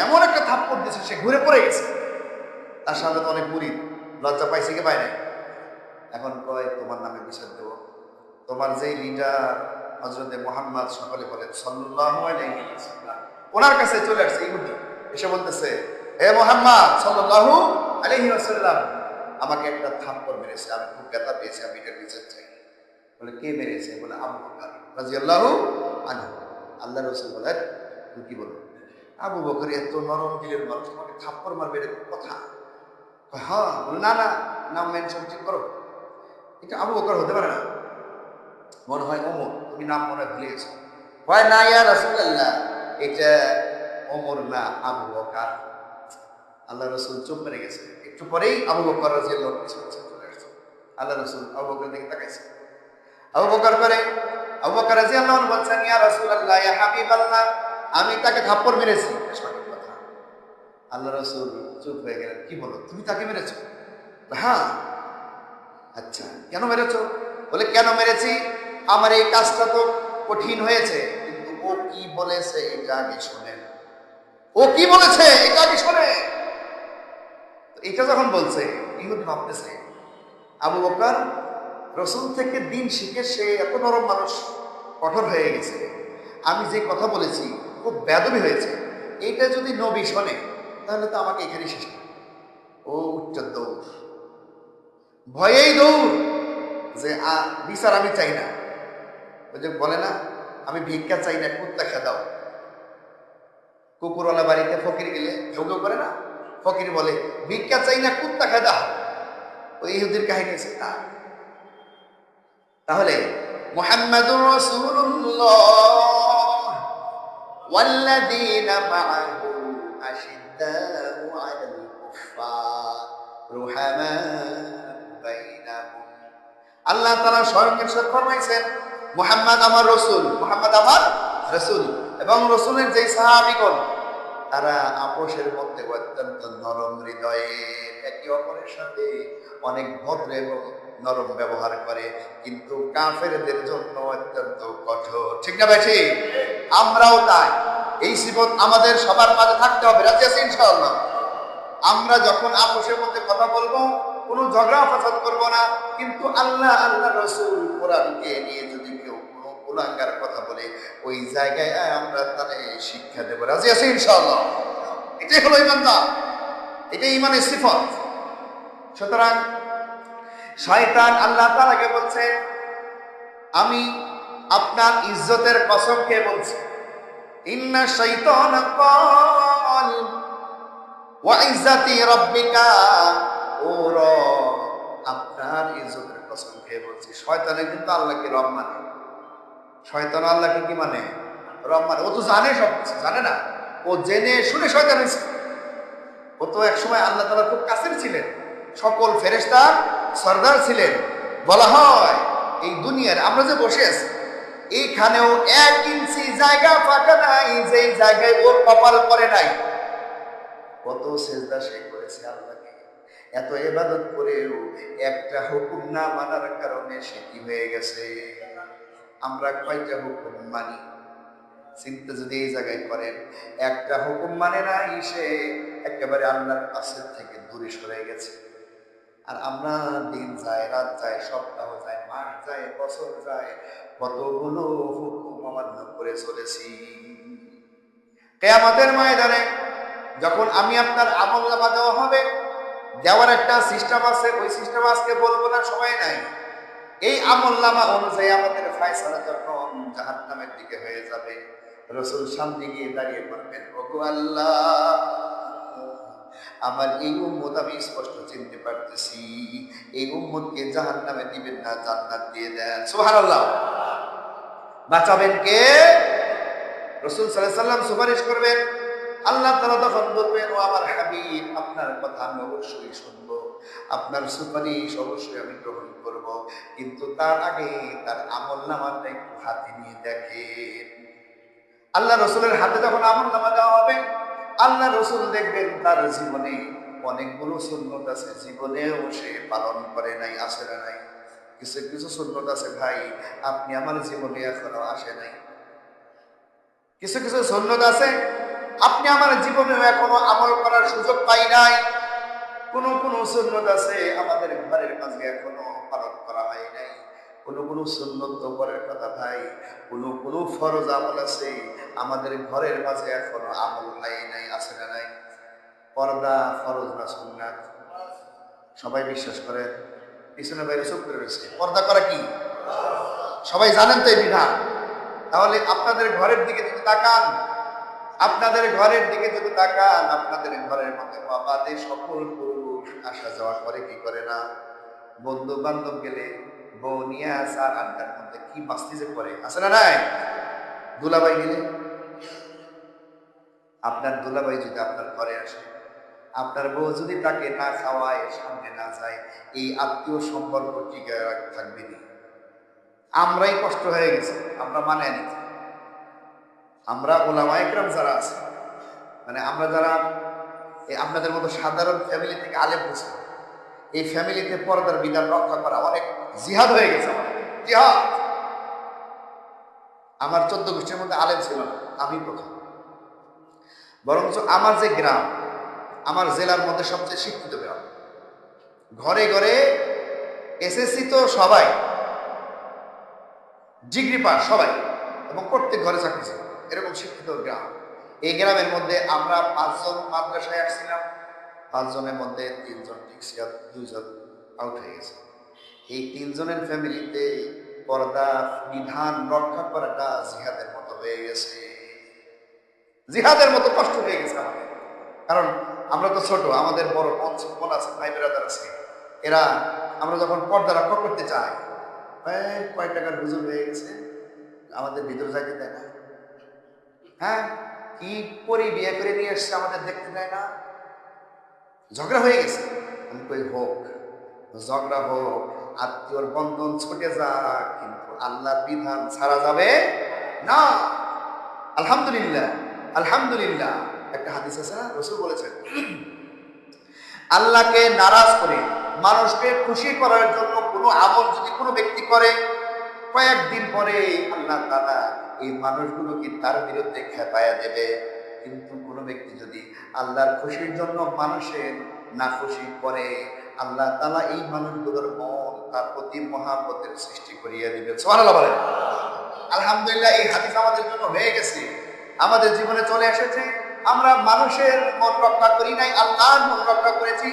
এমন একটা থাপ্পড় দিছে সে ঘুরে পড়ে গেছে। তার সামনে তো অনেক মুরিদ, লজ্জা পাইছে কি পায় না? এখন কয় তোমার নামে বিচার দেব। তোমার যেই লিডার হযরতে মুহাম্মদ, সকলে বলেন সাল্লাল্লাহু আলাইহি ওয়াসাল্লাম, ওনার কাছে চলে আসছে ইহুদি, এসে বলতেছে হে মুহাম্মদ সাল্লাল্লাহু আলাইহি ওয়াসাল্লাম, আমাকে একটা থাপ্পড় মেরেছে, আমি খুব ব্যথা পেয়েছি, আমি এটার বিচার চাই। বলে কে মেরেছে? বলে আবু বকর রাদিয়াল্লাহু আনহু। আল্লাহ রাসূল বলেন তুমি কি বলো? আবু বকর এত নরম দিলের মানুষ, তোমাকে থাপ্পড় মারবে এরকম কথা? হ্যাঁ। বলে না না, নাম মেনশন ঠিক করো, এটা আবু বকর হতে পারে না, মনে হয় ওমর, তুমি নাম মনে হয় ভুলে গেছো। হয় না ইয়া রাসূলুল্লাহ, এটা ওমর না, আবু বকর। আল্লাহ রাসূল চুপ মেরে গেছে। একটু পরেই আবু বকর রাদিয়াল্লাহু আনহু চলে আসছে। আল্লাহ রাসূল আবু বকরের দিকে তাকাইছে। আবু বকর করে, আবু বকর রাদিয়াল্লাহু আনহু বলছেন ইয়া রাসূলুল্লাহ, ইয়া হাবিবাল্লাহ, আমি তাকে থাপ্পড় মেরেছি। সঠিক কথা। আল্লাহ রাসূল চুপ হয়ে গেলেন। কি বলো, তুমি তাকে মেরেছো? হ্যাঁ। আচ্ছা, কেন মেরেছো? বলে কেন মেরেছি, আমার এই কাজটা তো কঠিন হয়েছে, কিন্তু ও কি বলেছে এটা আগে শোনেন। ও কি বলেছে এটা আগে শোনে। এটা যখন বলছে, ইহুদি ভাবতেছে আবু বকর রসুল থেকে দিন শিখে সে এত নরম মানুষ, কঠোর হয়ে গেছে। আমি যে কথা বলেছি খুব বেদবি হয়েছে, এইটা যদি নবী শোনে তাহলে তো আমাকে এখানে শেষ করে। ও উচ্চ দৌড়, ভয়েই দৌড়, যে বিচার আমি চাই না। ওই যে বলে না, আমি ভিক্ষা চাই না, কুত্তা খেদাও। কুকুরওয়ালা বাড়িতে ফকির গেলে কেউ কেউ করে না, ফকির বলে ভিক্ষা চাই না, কুত্তা খেদাও। ওই ইহুদির কাহিনী আছে তা। তাহলে মুহাম্মাদুর রাসূলুল্লাহ ওয়াল্লাযীনা মাআহু আশিদ্দাউ আলাল কুফফার রুহামাউ বাইনাহুম। আল্লাহ তাআলা স্বয়ং ইরশাদ ফরমাইছেন মুহাম্মদ আমার রাসূল, মুহাম্মদ আমার রাসূল, এবং রাসূলের যেই সাহাবীগণ তারা আপোষের মধ্যে অত্যন্ত নরম হৃদয়ে, একে অপরের সাথে অনেক ভদ্র এবং নরম ব্যবহার করে, কিন্তু কাফেরদের জন্য অত্যন্ত কঠোর। ঠিক না ভাই? ঠিক। আমরাও তাই। এই সিফত আমাদের সবার মাঝে থাকতে হবে। রাজি আছি ইনশাআল্লাহ? আমরা যখন আপোষের মধ্যে কথা বলবো, কোনো ঝগড়া ফাসাদ করবো না, কিন্তু আল্লাহ আল্লাহ রাসূল কোরআনকে নিয়ে যদি কেউ কোনো কুলাঙ্গার কথা বলে, ওই জায়গায় আমরা তাদের শিক্ষা দেবো। রাজি আছি ইনশাআল্লাহ? এটাই হলো ঈমানদার, এটাই ঈমানের সিফত। সুতরাং শয়তান আল্লাহ তাআলাকে বলছে আমি আপনার ইজ্জতের কসম খেয়ে বলছি, ইন্না শাইতানা ক্বাল ওয়া ইজ্জাতি রাব্বিকা, ও রব আপনার ইজ্জতের কসম খেয়ে বলছি, শয়তানে কিন্তু আল্লাহকে রব মানে। শয়তান আল্লাহকে কি মানে? রব মানে। ও তো জানে সব কিছু, জানে না? ও জেনে শুনে শয়তান হয়েছে। ও তো একসময় আল্লাহ তাআলা খুব কাছের ছিলেন, সকল ফেরেশতার সরদার ছিলেন। বলা হয় এই দুনিয়ার আমরা যে বসে আছি এইখানেও 1 ইঞ্চি জায়গা ফাঁকা নাই যেই জায়গায় ওর কপাল পড়ে নাই। কত সেজদা সে করেছে আল্লাহকে, এত ইবাদত করেও একটা হুকুম না মানার কারণে সে কি হয়ে গেছে। আমরা কয়টা হুকুম মানি চিন্তা যদি এই জায়গায় করেন, একটা হুকুম মানে নাই, সে একেবারে আল্লাহর কাছে থেকে দূরে সরে গেছে। আর আমরা দিন যায়, রাত যায়, সপ্তাহ যায়, মাস যায়, বছর যায়, কতগুলো হুকুম অমান্য করে চলেছি। কিয়ামতের ময়দানে যখন আমি আপনার আমলনামা দেওয়া হবে, দেওয়ার একটা সিস্টেম আছে, ওই সিস্টেম আজকে বলবো না, সময় নাই। এই আমলনামা অনুযায়ী আমাদের ফয়সালা যখন জাহান্নামের দিকে হয়ে যাবে, রাসূল সামনে গিয়ে দাঁড়িয়ে বলবেন, ওগো আল্লাহ, আমার এই উম্মত আমি স্পষ্ট চিনতে পারতেছি, এই উম্মতকে জাহান্নামে দিবেন না, জান্নাত দিয়ে দেন। সুবহানাল্লাহ। বাঁচাবেন কে? রাসূল সাল্লাল্লাহু আলাইহি ওয়াসাল্লাম সুপারিশ করবেন। আল্লাহ তাআলা তখন বলবেন, ও আমার হাবিব, আপনার কথা আমি অবশ্যই শুনবো, আপনার সুপারিশ অবশ্যই আমি গ্রহণ করব, কিন্তু তার আগে তার আমলনামাটা একটু হাতে নিয়ে দেখেন। আল্লাহ রসুলের হাতে যখন আমলনামা দেওয়া হবে, আল্লাহ রসুল দেখবেন তার জীবনে অনেকগুলো সুন্নত আছে, জীবনেও সে পালন করে নাই, আসে না নাই। কিছু কিছু সুন্নত আছে ভাই, আপনি আমার জীবনে এখনো আসে নাই। কিছু কিছু সুন্নত আছে আপনি আমার জীবনেও এখনো আমল করার সুযোগ পাই নাই। কোন কোন সুন্নত আছে আমাদের ঘরের মাঝে এখনো পালন করা হয় নাই। কোন সুন্নত তো পরের কথা ভাই, কোন ফরজ আমল আছে আমাদের ঘরের মাঝে এখনো আমল হয় নাই, আছে না নাই? পর্দা ফরজ না সুন্নাত? সবাই বিশ্বাস করে? পিছনে বাইরে চুপ করে রয়েছে। পর্দা করা কি? সবাই জানেন তো এই বিধান। তাহলে আপনাদের ঘরের দিকে যদি তাকান, আপনাদের ঘরের দিকে যদি তাকান, আপনাদের ঘরের মধ্যে বাবাদে সকল পুরুষ আসা যাওয়া করে কি করে না? বন্ধু বান্ধব গেলে বউ নিয়ে আসার আড্ডার মধ্যে কি মাস্তি যে করে, আছে না নাই? দুলাভাই গেলে, আপনার দুলাভাই যদি আপনার ঘরে আসে, আপনার বউ যদি তাকে না খাওয়ায়, সামনে না যায়, এই আত্মীয় সম্পর্ক টিকে থাকবে না। আমরাই কষ্ট হয়ে গেছে, আমরা মানে নিচ্ছি। আমরা ওলামা ইকরাম যারা আছে, মানে আমরা যারা আপনাদের মতো সাধারণ ফ্যামিলি থেকে আলেম হয়েছে, এই ফ্যামিলিতে পর্দার বিধান রক্ষা করা অনেক জিহাদ হয়ে গেছে। জিহাদ। আমার 14 গোষ্ঠীর মধ্যে আলেম ছিল না, আমি প্রথম। বরঞ্চ আমার যে গ্রাম, আমার জেলার মধ্যে সবচেয়ে শিক্ষিত গ্রাম। ঘরে ঘরে এসএসসি তো সবাই, ডিগ্রি পাস সবাই, এবং প্রত্যেক ঘরে চাকরি ছিল, এরকম শিক্ষিত গ্রাম। এই গ্রামের মধ্যে আমরা 5 জন মাদ্রাসায় আসছিলাম। 5 জনের মধ্যে 3 জন টিকছি, 2 জন আউট হয়ে গেছে। এই 3 জনের ফ্যামিলিতে পর্দা বিধান রক্ষা করাটা জিহাদের মতো হয়ে গেছে, জিহাদের মতো কষ্ট হয়ে গেছে আমাদের। কারণ আমরা তো ছোট, আমাদের বড় বোন আছে, ভাই ব্রাদার আছে, এরা আমরা যখন পর্দা রক্ষা করতে চাই, কয় টাকার হুজুর হয়ে গেছে, আমাদের ভিতরে যাইতে দেয় না। হ্যাঁ, কি করে বিয়ে করে নিয়ে এসছে, আমাদের দেখতে দেয় না। ঝগড়া হয়ে গেছে। আমি কই হোক, ঝগড়া হোক, আত্মীয়র বন্ধন ছুটে যাক, কিন্তু আল্লাহর বিধান ছাড়া যাবে না। আলহামদুলিল্লাহ, আলহামদুলিল্লাহ। একটা হাদিস আছে না, রাসূল বলেছেন, আল্লাহকে নারাজ করে মানুষকে খুশি করার জন্য কোনো আমল যদি কোনো ব্যক্তি করে, কয়েকদিন পরে আল্লাহ তাআলা এই মানুষগুলোকে তার বিরুদ্ধে খেপায়া দেবে। কিন্তু কোনো ব্যক্তি যদি আল্লাহর খুশির জন্য মানুষের নাখুশি করে, আল্লাহ তাআলা এই মানুষগুলোর মন তার প্রতি মহাব্বতের সৃষ্টি করিয়ে দিবে। সুবহানাল্লাহ বলেন। আলহামদুলিল্লাহ, এই হাদিস আমাদের জন্য হয়ে গেছে, আমাদের জীবনে চলে এসেছে। আমরা মানুষের মন রক্ষা করি নাই, আল্লাহর মন রক্ষা করেছি।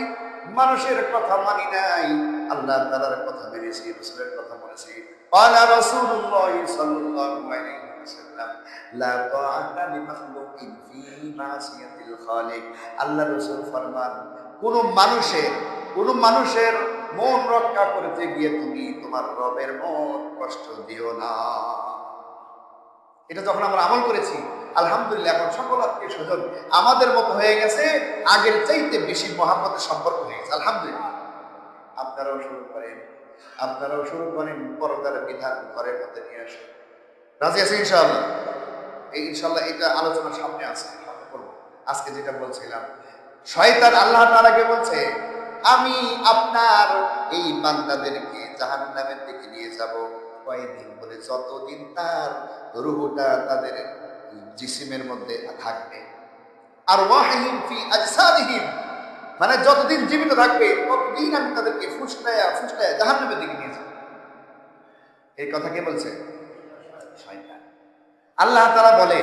মানুষের কথা মানি নাই, আল্লাহ তাআলার কথা মেনেছি, রাসূলের কথা বলেছি। قال رسول الله صلى الله عليه وسلم لا طاعة لمخلوق في معصية الخالق। আল্লাহ রাসূল ফরমান, কোন মানুষের মন রক্ষা করতে গিয়ে তুমি তোমার রবের মন কষ্ট দিও না। এটা যখন আমরা আমল করেছি, আলহামদুলিল্লাহ, এখন সকল আত্মীয় স্বজন আমাদের মতো হয়ে গেছে, আগের চাইতে বেশি মহাব্বতের সম্পর্ক হয়ে গেছে। আলহামদুলিল্লাহ। আপনারাও শুরু করেন পর্দার বিধান ঘরের মধ্যে নিয়ে আসেন। রাজি আছে ইনশাআল্লাহ? এই ইনশাআল্লাহ এটা আলোচনার সামনে আছে, সামনে করব। আজকে যেটা বলছিলাম, শয়তান আল্লাহ তাআলাকে বলছে, আমি আপনার এই বান্দাদেরকে জাহান্নামের দিকে নিয়ে যাব। কয়দিন? বলে যতদিন তার রূহটা তাদের জিসিমের মধ্যে থাকবে। আর ওয়াহিম ফি আজসাদিহিম, মানে যতদিন জীবিত থাকবে ততদিন আমি তাদেরকে ফুসলায়া ফুসলায়া জাহান্নামের দিকে নিয়ে যাব। এই কথা কে বলছে? শয়তান। আল্লাহ তাআলা বলে,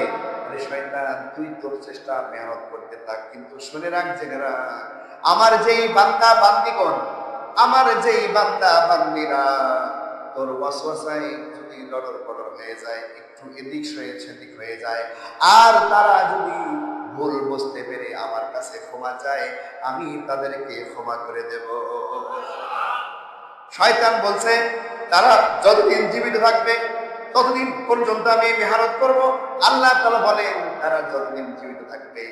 শয়তান তুই তোর চেষ্টা মেহনত করতে থাক, কিন্তু শুনে রাখ, জেনে রাখ, আমার যেই বান্দা বান্দিগণ, আমার যেই বান্দা বান্দিরা তোর ওয়াসওয়াসায় যদি লড়র পড়র হয়ে যায়, একটু এদিক সেদিক হয়ে যায়, আর তারা যদি ভুল বুঝতে পেরে আমার কাছে ক্ষমা চায়, আমি তাদেরকে ক্ষমা করে দেব। শয়তান বলছে তারা যতদিন জীবিত থাকবে ততদিন পর্যন্ত আমি মেহনত করব। আল্লাহ তাআলা বলেন, তারা যতদিন জীবিত থাকবে,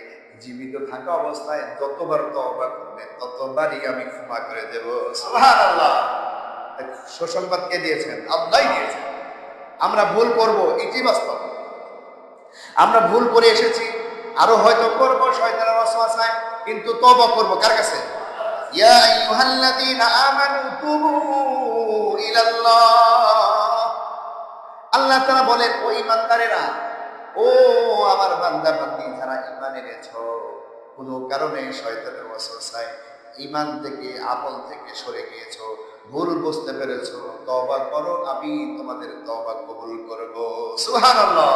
জীবিত থাকা অবস্থায় যতবার তওবা করবে ততবারই আমি ক্ষমা করে দেব। সুবহানাল্লাহ। সুসংবাদ কে দিয়েছেন? আল্লাহই দিয়েছেন। আমরা ভুল করব, এটি বাস্তব। আমরা ভুল করে এসেছি, আরো হয়তো করবো শয়তানের ওয়াসওয়াসায়, কিন্তু তওবা করব কার কাছে? ইয়া আইয়ুহাল্লাযীনা আমানু তুবু ইলাল্লাহ। আল্লাহ তাআলা বলেন, ও ঈমানদারেরা, ও আমার বান্দা বান্দি যারা ঈমান এনেছো, কোনো কারণে শয়তানের ওয়াসওয়াসায় ঈমান থেকে আমল থেকে সরে গিয়েছো, ভুল বুঝতে পেরেছো, তওবা করো, আমি তোমাদের তওবা কবুল করব। সুবহানাল্লাহ।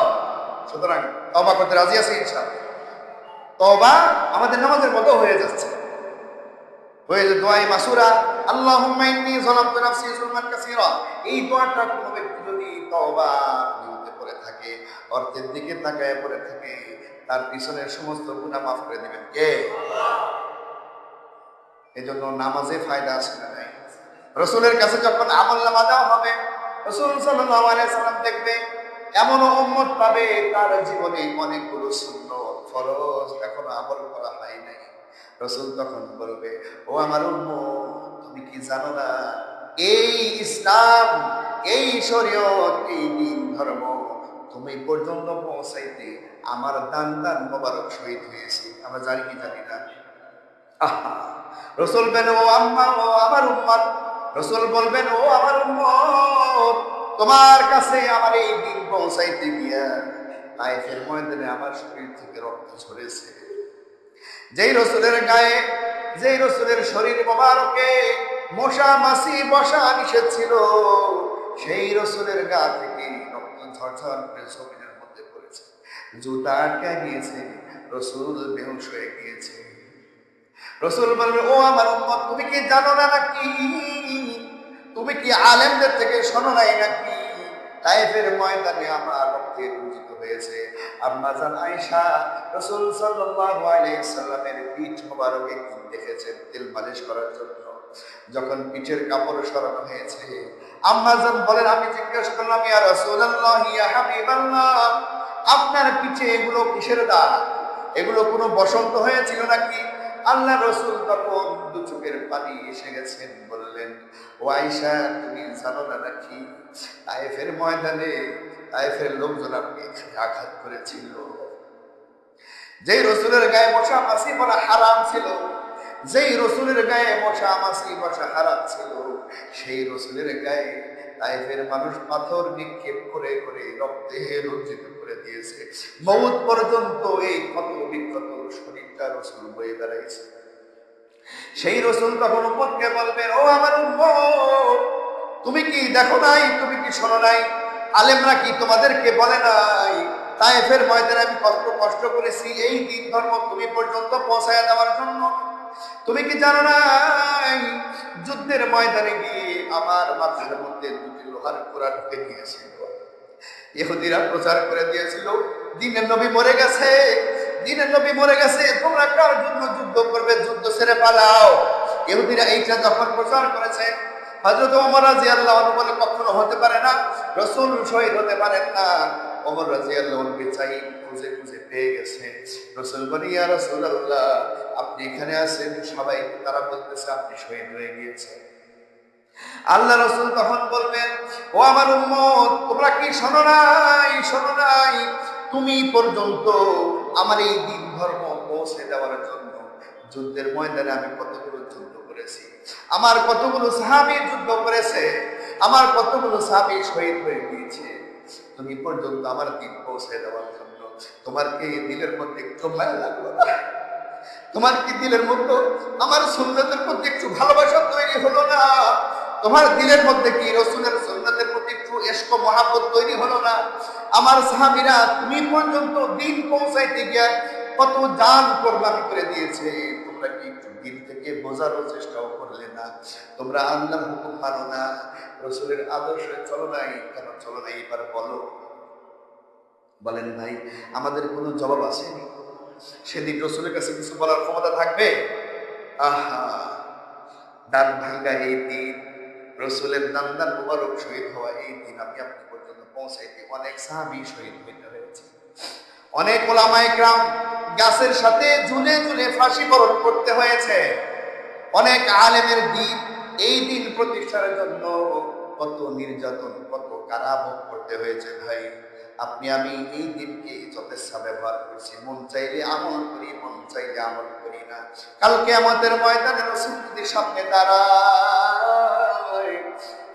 সুতরাং তওবা করতে রাজি আছি ইনশাআল্লাহ। তওবা আমাদের নামাজের মতো হয়ে যাচ্ছে, হয়ে যে দোয়াই মাসুরা, আল্লাহুম্মা ইন্নী যালামতু নাফসি যুলমান কাসীরা, এই দোয়াটা কোনো ব্যক্তি যদি তওবা নিয়তে পড়ে থাকে, অর্থের দিকে তাকায় পড়ে থাকে, তার পিছনের সমস্ত গুনাহ মাফ করে দিবেন কে? এজন্য নামাজে ফায়দা আছে না নাই? রাসূলের কাছে যখন আমলনামা দেওয়া হবে, রাসূল সাল্লাল্লাহু আলাইহি সাল্লাম দেখবে এমন উম্মত পাবে তার জীবনে অনেকগুলো সুন্নাত ফরজ এখনো আমল করা হয় নাই। রাসূল তখন বলবে, ও আমার উম্মত, তুমি কি জানো না এই ইসলাম, এই শরীয়ত, এই দ্বীন ধর্ম তুমি পর্যন্ত পৌঁছাইতে আমার দান দান মোবারক শহীদ হয়েছে। আমরা জানি কি জানি না? রাসূল বলেন, ও আম্মা, ও আমার উম্মত, রাসূল বলবেন, ও আমার উম্মত, তোমার কাছে আমার এই দিন পৌঁছাইতে গিয়া তায়েফের ময়দানে আমার শরীর থেকে রক্ত ঝরেছে। যেই রাসূলের গায়ে, যেই রাসূলের শরীর মোবারকে মশা মাছি বসা নিষেধ ছিল, সেই রাসূলের গা থেকে রক্ত ঝরঝর করে জমিনের মধ্যে পড়েছে, জুতা আটকে গিয়েছে, রাসূল বেহুশ হয়ে গিয়েছে। রাসূল বলবে, ও আমার উম্মত, তুমি কি জানো না নাকি? তুমি কি আলেমদের থেকে শোনো নাই নাকি? তায়েফের ময়দানে আমার রক্তে রঞ্জিত হয়েছে। আম্মা জান আয়েশা রাসূল সাল্লাল্লাহু আলাইহি সাল্লামের পিঠ মোবারকে দেখেছেন তেল মালিশ করার জন্য। যখন পিঠের কাপড় সরানো হয়েছে, আম্মা জান বলেন, আমি জিজ্ঞেস করলাম, ইয়া রাসূলুল্লাহ, ইয়া হাবিবাল্লাহ, আপনার পিঠে এগুলো কিসের দাগ? এগুলো কোনো বসন্ত হয়েছিল নাকি? আল্লাহ রাসূল তখন দু চোখের পানি এসে গেছেন, বললেন, ও আয়েশা, তুমি জানো না নাকি তায়েফের ময়দানে তায়েফের লোকজন আপনি আঘাত করেছিল। যেই রাসূলের গায়ে মশা মাছি বলা হারাম ছিল, যেই রাসূলের গায়ে মশা মাছি বসা হারাম ছিল, সেই রাসূলের গায়ে তায়েফের মানুষ পাথর নিক্ষেপ করে করে রক্তে রঞ্জিত করে দিয়েছে। মওত পর্যন্ত এই ক্ষত বিক্ষত শরীরটা রাসূল বয়ে বেড়াইছে। সেই রাসূল তখন উম্মতকে বলবেন, ও আমার উম্মত, তুমি কি দেখো নাই, তুমি কি শোনো নাই, আলেমরা কি তোমাদেরকে বলে নাই তায়েফের ময়দানে আমি কষ্ট করেছি এই দ্বীন ধর্ম তুমি পর্যন্ত পৌঁছায় দেওয়ার জন্য? তুমি কি জানো নাই যুদ্ধের ময়দানে গিয়ে আমার মাথার মধ্যে দুটি লোহার কোড়া ঢুকে নিয়েছিল, ইহুদিরা প্রচার করে দিয়েছিল দ্বীনের নবী মরে গেছে, দ্বীনের নবী মরে গেছে, তোমরা কার জন্য যুদ্ধ করবে, যুদ্ধ ছেড়ে পালাও। ইহুদিরা এইটা যখন প্রচার করেছে, হযরত ওমর রাদিয়াল্লাহু আনহু বলে, কখনো হতে পারে না, রাসূল শহীদ হতে পারেন না। ওমর রাদিয়াল্লাহু আনহু চাই খুঁজে খুঁজে পেয়ে গেছে। রাসূল বলে, ইয়া রাসূলুল্লাহ, আপনি এখানে আছেন, সবাই তারা বলতেছে আপনি শহীদ হয়ে গিয়েছেন। আল্লাহ রাসূল তখন বলবেন, ও আমার উম্মত, তোমরা কি শোনো নাই, শোনো নাই, তুমি পর্যন্ত আমার এই দ্বীন ধর্ম পৌঁছে দেওয়ার জন্য যুদ্ধের ময়দানে আমি কতগুলো যুদ্ধ করেছি, আমার কতগুলো সাহাবী যুদ্ধ করেছে, আমার কতগুলো সাহাবী শহীদ হয়ে গিয়েছে, তুমি পর্যন্ত আমার দ্বীন পৌঁছে দেওয়ার জন্য তোমার কি দিলের মধ্যে একটু মায়া লাগলো না? তোমার কি দিলের মধ্যে আমার সুন্নতের প্রতি একটু ভালোবাসা তৈরি হলো না? তোমার দিলের মধ্যে কি রাসূলের সুন্নতের প্রতি একটু ইশক মহব্বত তৈরি হলো না? আমার সাহাবীরা তুমি পর্যন্ত দ্বীন পৌঁছাইতে গিয়ে কত জান কুরবানি করে দিয়েছে, তোমরা কি একটু দিল থেকে বোঝার চেষ্টাও করলে না? তোমরা আল্লাহর হুকুম মানো না, রাসূলের আদর্শে চলো নাই, কেন চলো নাই এবার বলো। বলেন ভাই, আমাদের কোনো জবাব আসেনি? সেদিন রাসূলের কাছে কিছু বলার ক্ষমতা থাকবে? আহা, দান ভাঙ্গা এই দিন, রাসূলের দান মুবারক শহীদ হওয়া এই দিন আমি আপনি পর্যন্ত পৌঁছাইতে অনেক সাহাবী শহীদ হইতে হয়েছে, অনেক ওলামায়ে কেরাম গাছের সাথে ঝুলে ঝুলে ফাঁসি বরণ করতে হয়েছে, অনেক আলেমের দিন এই দিন প্রতিষ্ঠার জন্য কত নির্যাতন, কত কারাভোগ করতে হয়েছে। ভাই, আপনি আমি এই দিনকে যথেচ্ছা ব্যবহার করছি, মন চাইলে আমল করি, মন চাইলে আমল করি না। কালকে আমাদের ময়দানে রাসূল যদি সামনে দাঁড়ায়,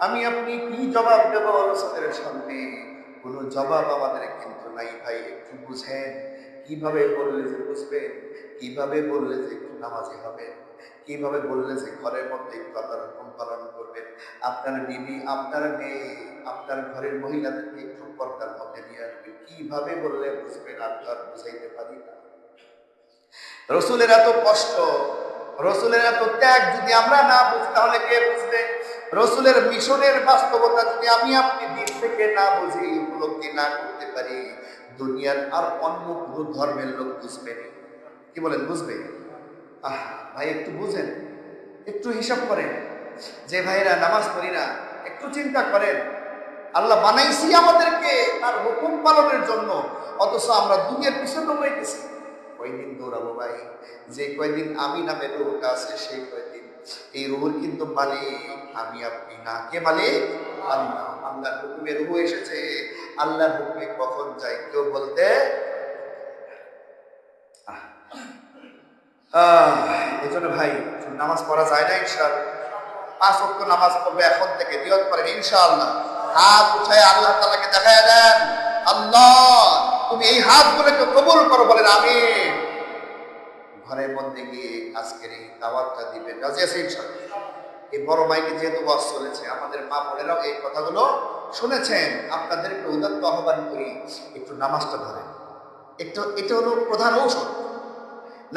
আমি আপনি কি জবাব দেব রাসূলের সামনে? কোনো জবাব আমাদের কিন্তু নাই ভাই। একটু বুঝেন, কিভাবে বললে যে বুঝবেন, কিভাবে বললে যে একটু নামাজি হবেন, কিভাবে বললে যে ঘরের মধ্যে একটু আল্লাহর হুকুম পালন করবেন, আপনার বিবি, আপনার মেয়ে, আপনার ঘরের মহিলাদেরকে একটু পর্দার মধ্যে নিয়ে আসবেন, কিভাবে বললে বুঝবেন? আমি তো আর বুঝাইতে পারি না। রসুলের এত কষ্ট, রসুলের এত ত্যাগ যদি আমরা না বুঝি তাহলে কে বুঝবে? রসুলের মিশনের বাস্তবতা যদি আমি আপনি দিন থেকে না বুঝি, উপলব্ধি না করতে পারি, দুনিয়ার আর অন্য কোনো ধর্মের লোক বুঝবে না। কি বলেন, বুঝবে? ভাই একটু বুঝেন, একটু হিসাব করেন। যে ভাইরা নামাজ পড়ি না, একটু চিন্তা করেন। আল্লাহ বানাইছি আমাদেরকে তার হুকুম পালনের জন্য, অথচ আমরা দুনিয়ার পিছনে দৌড়াইতেছি। কয়দিন দৌড়াবো ভাই? যে কয়দিন আমি নামে রুহটা আছে সেই কয়দিন। এই রুহুর কিন্তু মালিক আমি আপনি না। কে মালিক? আল্লাহ। আল্লাহর হুকুমে রুহ এসেছে, আল্লাহর হুকুমে কখন যায় কেউ বলতে। এই জন্য ভাই নামাজ পড়া যায় না ইনশাআল্লাহ। 5 ওয়াক্ত নামাজ পড়বে এখন থেকে, নিয়ত করেন ইনশাআল্লাহ। হাত উঠায় আল্লাহ তাআলাকে দেখায় দেন, আল্লাহ তুমি এই হাতগুলোকে কবুল করো, বলেন আমিন। ঘরের মধ্যে গিয়ে আজকের এই দাওয়াতটা দিবেন, রাজি আছে ইনশাআল্লাহ। এই বড় মাইকে যেহেতু ওয়াজ চলেছে, আমাদের মা বোনেরাও এই কথাগুলো শুনেছেন, আপনাদেরকে উদাত্ত আহ্বান করি, একটু নামাজটা ধরেন। একটু, এটা হলো প্রধান ঔষধ,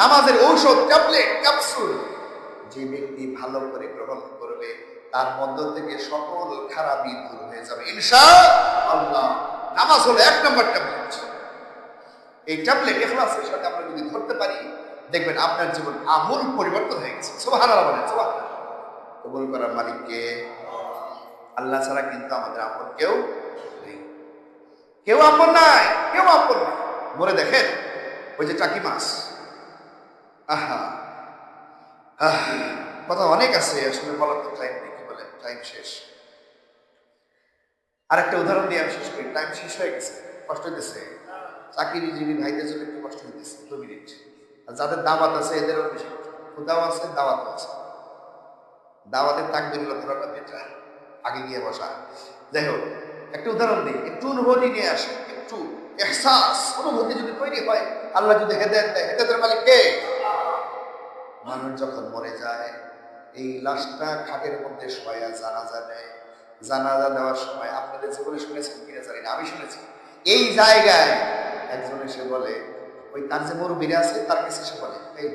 নামাজের ঔষধ, ট্যাবলেট, ক্যাপসুল। যে ব্যক্তি ভালো করে গ্রহণ করবে তার মধ্য থেকে সকল খারাপই দূর হয়ে যাবে ইনশাআল্লাহ। নামাজ হলো 1 নম্বর ট্যাবলেট। এই ট্যাবলেট ইখলাসের সাথে আমরা যদি ধরতে পারি, দেখবেন আপনার জীবন আমূল পরিবর্তন হয়ে গেছে। সুবহানাল্লাহ বলেন, সুবহানাল্লাহ। কবুল করার মালিককে আল্লাহ ছাড়া কিন্তু আমাদের আপন কেউ নেই, কেউ আপন নাই, কেউ আপন নাই। মরে দেখেন ওই যে টাকি মাছ, আহা কথা অনেক আছে, আসলে বলার তো টাইম নেই। কি বলেন, টাইম শেষ। আরেকটা উদাহরণ দিয়ে আমি শেষ করি, টাইম শেষ হয়ে গেছে। কষ্ট হইতেছে চাকরিজীবী ভাইদের জন্য, একটু কষ্ট হইতেছে। 2 মিনিট। আর যাদের দাওয়াত আছে এদেরও বেশি কষ্ট। খুদাও আছে, দাওয়াতও আছে। দাওয়াতের তাকবীরগুলো ধরাটা বেটার, আগে গিয়ে বসা। যাই হোক, একটা উদাহরণ দিই, একটু অনুভূতি নিয়ে আসে, একটু ইহসাস, অনুভূতি যদি তৈরি হয়, আল্লাহ যদি হেদায়েত দেয়, হেদায়েতের মালিক কে? মানুষ যখন মরে যায়, এই লাশটা খাটের মধ্যে শোয়া জানাজা দেয়। জানাজা দেওয়ার সময় আপনাদের জীবনে শুনেছেন কিনা জানি না, আমি শুনেছি। এই জায়গায় একজন এসে বলে, ওই তার যে মুরব্বীরা আছে তার কাছে এসে বলে, এই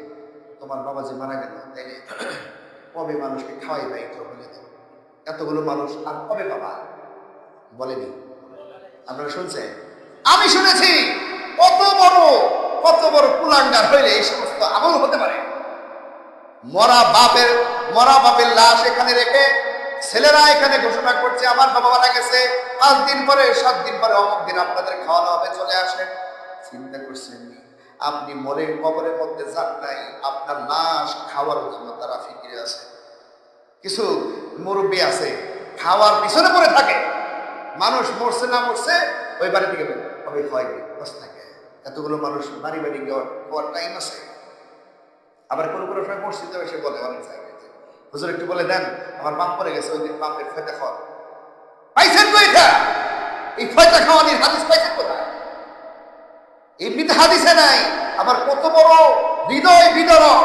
তোমার বাবা যে মারা গেল, তাইলে কবে মানুষকে খাওয়াই ভাই তো বলে দাও। এতগুলো মানুষ আর কবে বাবা বলেনি? আপনারা শুনছেন? আমি শুনেছি। কত বড়, কত বড় কুলাঙ্গার হইলে এই সমস্ত আমল হতে পারে? মরা বাপের লাশ এখানে রেখে ছেলেরা এখানে ঘোষণা করছে আমার বাবা মারা গেছে, 5 দিন পরে 7 দিন পরে অমুক দিন আপনাদের খাওয়ানো হবে, চলে আসেন। চিন্তা করছেন আপনি মরে কবরের মধ্যে যান নাই, আপনার লাশ খাওয়ার জন্য তারা ফিকিরে আছে। কিছু মুরব্বী আছে খাওয়ার পিছনে পড়ে থাকে, মানুষ মরছে না মরছে ওই বাড়ি থেকে কবে হয়নি বস থাকে। এতগুলো মানুষ বাড়ি বাড়ি যাওয়ার টাইম আছে। আবার কোনো কোনো সময় মসজিদে এসে বলে অনেক জায়গায়, হুজুর একটু বলে দেন আমার বাপ পড়ে গেছে, ওই দিন বাপের ফয়তা খাওয়া। পাইছেন তো এটা? এই ফয়তা খাওয়ানির হাদিস পাইছেন কোথায়? এমনিতে হাদিসে নাই। আবার কত বড় হৃদয় বিদরক,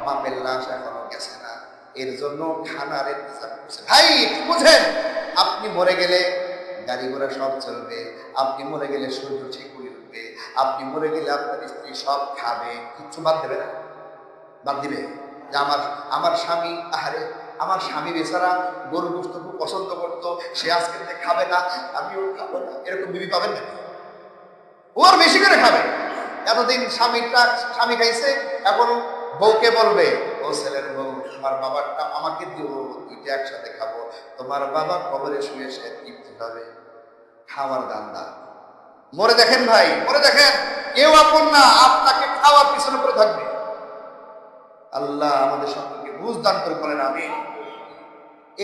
বাপের লাশ এখনো গেছে না, এর জন্য খানার ইন্তজাম করছে। ভাই একটু বুঝেন, আপনি মরে গেলে গাড়ি ঘোড়া সব চলবে, আপনি মরে গেলে সূর্য ঠিক হয়ে উঠবে, আপনি মরে গেলে আপনার স্ত্রী সব খাবে, কিচ্ছু বাদ দেবে না। বাদ দিবে যে আমার স্বামী, আহারে আমার স্বামী বেচারা গরু গোশত খুব পছন্দ করতো, সে আজকে থেকে খাবে না, আমিও খাবো না, এরকম বিবি পাবেন না? ওর বেশি করে খাবে। এতদিন স্বামী খাইছে, এখন বউকে বলবে, ও ছেলের বউ তোমার বাবারটা আমাকে দিও, দুইটা একসাথে খাবো। তোমার বাবা কবরে শুয়ে সে তৃপ্তি পাবে। খাওয়ার দান্দা। মরে দেখেন ভাই, মরে দেখেন, কেউ আপন না, আপনাকে খাওয়ার পিছনে পড়ে থাকবে। আল্লাহ আমাদের সকলকে বুঝ দান করে বলেন আমিন।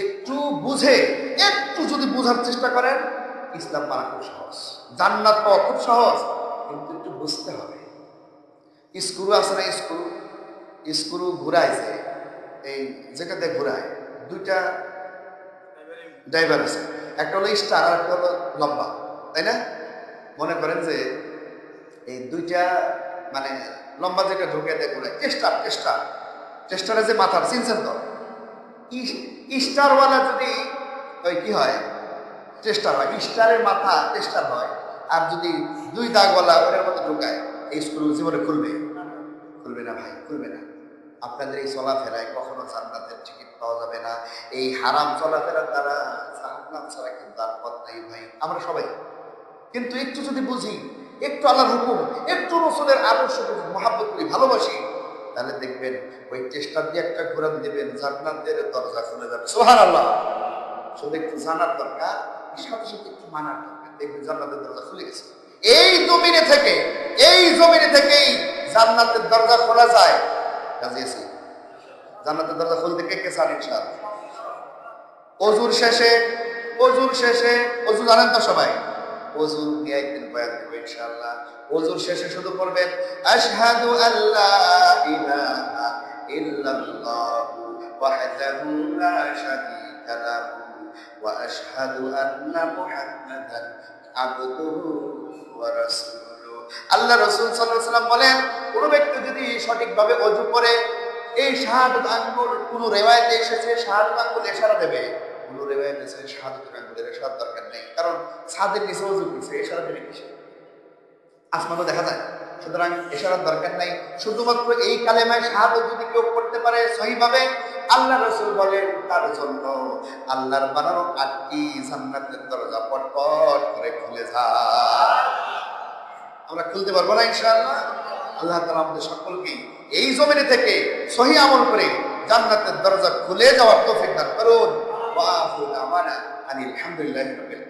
একটু বুঝে, একটু যদি বোঝার চেষ্টা করেন, ইসলাম মানা খুব সহজ, জান্নাত পাওয়া খুব সহজ, কিন্তু একটু বুঝতে হবে। স্ক্রু আছে না, স্ক্রু স্ক্রু ঘুরায় যে, এই যেটাতে ঘুরায় দুইটা ড্রাইভার আছে, একটা হলো স্টার আর একটা হলো লম্বা, তাই না? মনে করেন যে এই দুইটা মানে লম্বা যেটা ঢুকে দেয় ঘুরায়, টেস্টারে যে মাথার চিনছেন তো, স্টারওয়ালা যদি ওই কি হয় টেস্টার হয়, স্টারের মাথা টেস্টার হয়, আর যদি দুই দাগওয়ালা ওটার মধ্যে ঢুকায়, এই স্ক্রু জীবনে খুলবে? খুলবে না ভাই, খুলবে না। আপনাদের এই চলাফেরায় কখনো জান্নাতের টিকিট পাওয়া যাবে না। এই হারাম চলাফেরার দ্বারা জাহান্নাম ছাড়া কিন্তু আর পথ নাই ভাই, আমরা সবাই। কিন্তু একটু যদি বুঝি, একটু আল্লাহর হুকুম, একটু রসুলের আদর্শ মহাব্বত করি, ভালোবাসি, তাহলে দেখবেন ওই চেষ্টা দিয়ে একটা ঘোরা দিবেন, জান্নাতের দরজা খুলে যাবে। সুবহানাল্লাহ। শুধু একটু জানার দরকার, সাথে সাথে একটু মানার দরকার, দেখবেন জান্নাতের দরজা খুলে গেছে। এই জমিনে থেকেই জান্নাতের দরজা খোলা যায়। রাজি আছি? জান্নাতের দরজা খুলতে কে কে চান ইনশাআল্লাহ? অজুর শেষে অজু জানেন তো সবাই, অজু নিয়ে একদিন বয়ান করব ইনশাআল্লাহ। অজুর শেষে শুধু পড়বেন আশহাদু আল্লা ইলাহা ইল্লাল্লাহু ওয়াহদাহু লা শারীকা লাহু ওয়া আশহাদু আন্না মুহাম্মাদান আবদুহু ওয়া রাসূলুহু। আল্লাহ রাসূল সাল্লাল্লাহু আলাইহি ওয়াসাল্লাম বলেন, কোন ব্যক্তি যদি সঠিকভাবে ওযু করে এই শাহাদাত আঙ্গুল, কোন রিওয়ায়াতে এসেছে শাহাদাত আঙ্গুল ইশারা দেবে, কোন রিওয়ায়াতে এসেছে শাহাদাত আঙ্গুলের ইশারা দরকার নেই, কারণ ছাদের নিচে ওযু করছে, ইশারা দেবে কিসে? আসমানও দেখা যায়, সুতরাং ইশারার দরকার নাই। শুধুমাত্র এই কালেমায় শাহাদাত যদি কেউ করতে পারে সহিভাবে, আল্লাহ রাসূল বলেন তার জন্য আল্লাহর বানানো 8টি জান্নাতের দরজা পটপট করে খুলে যায়। আমরা খুলতে পারবো না ইনশাআল্লাহ? আল্লাহ তাআলা আমাদের সকলকে এই জমিনে থেকে সহি আমল করে জান্নাতের দরজা খুলে যাওয়ার তৌফিক দান করুন। ওয়া আখিরু দাওয়ানা আনিল হামদুলিল্লাহি রাব্বিল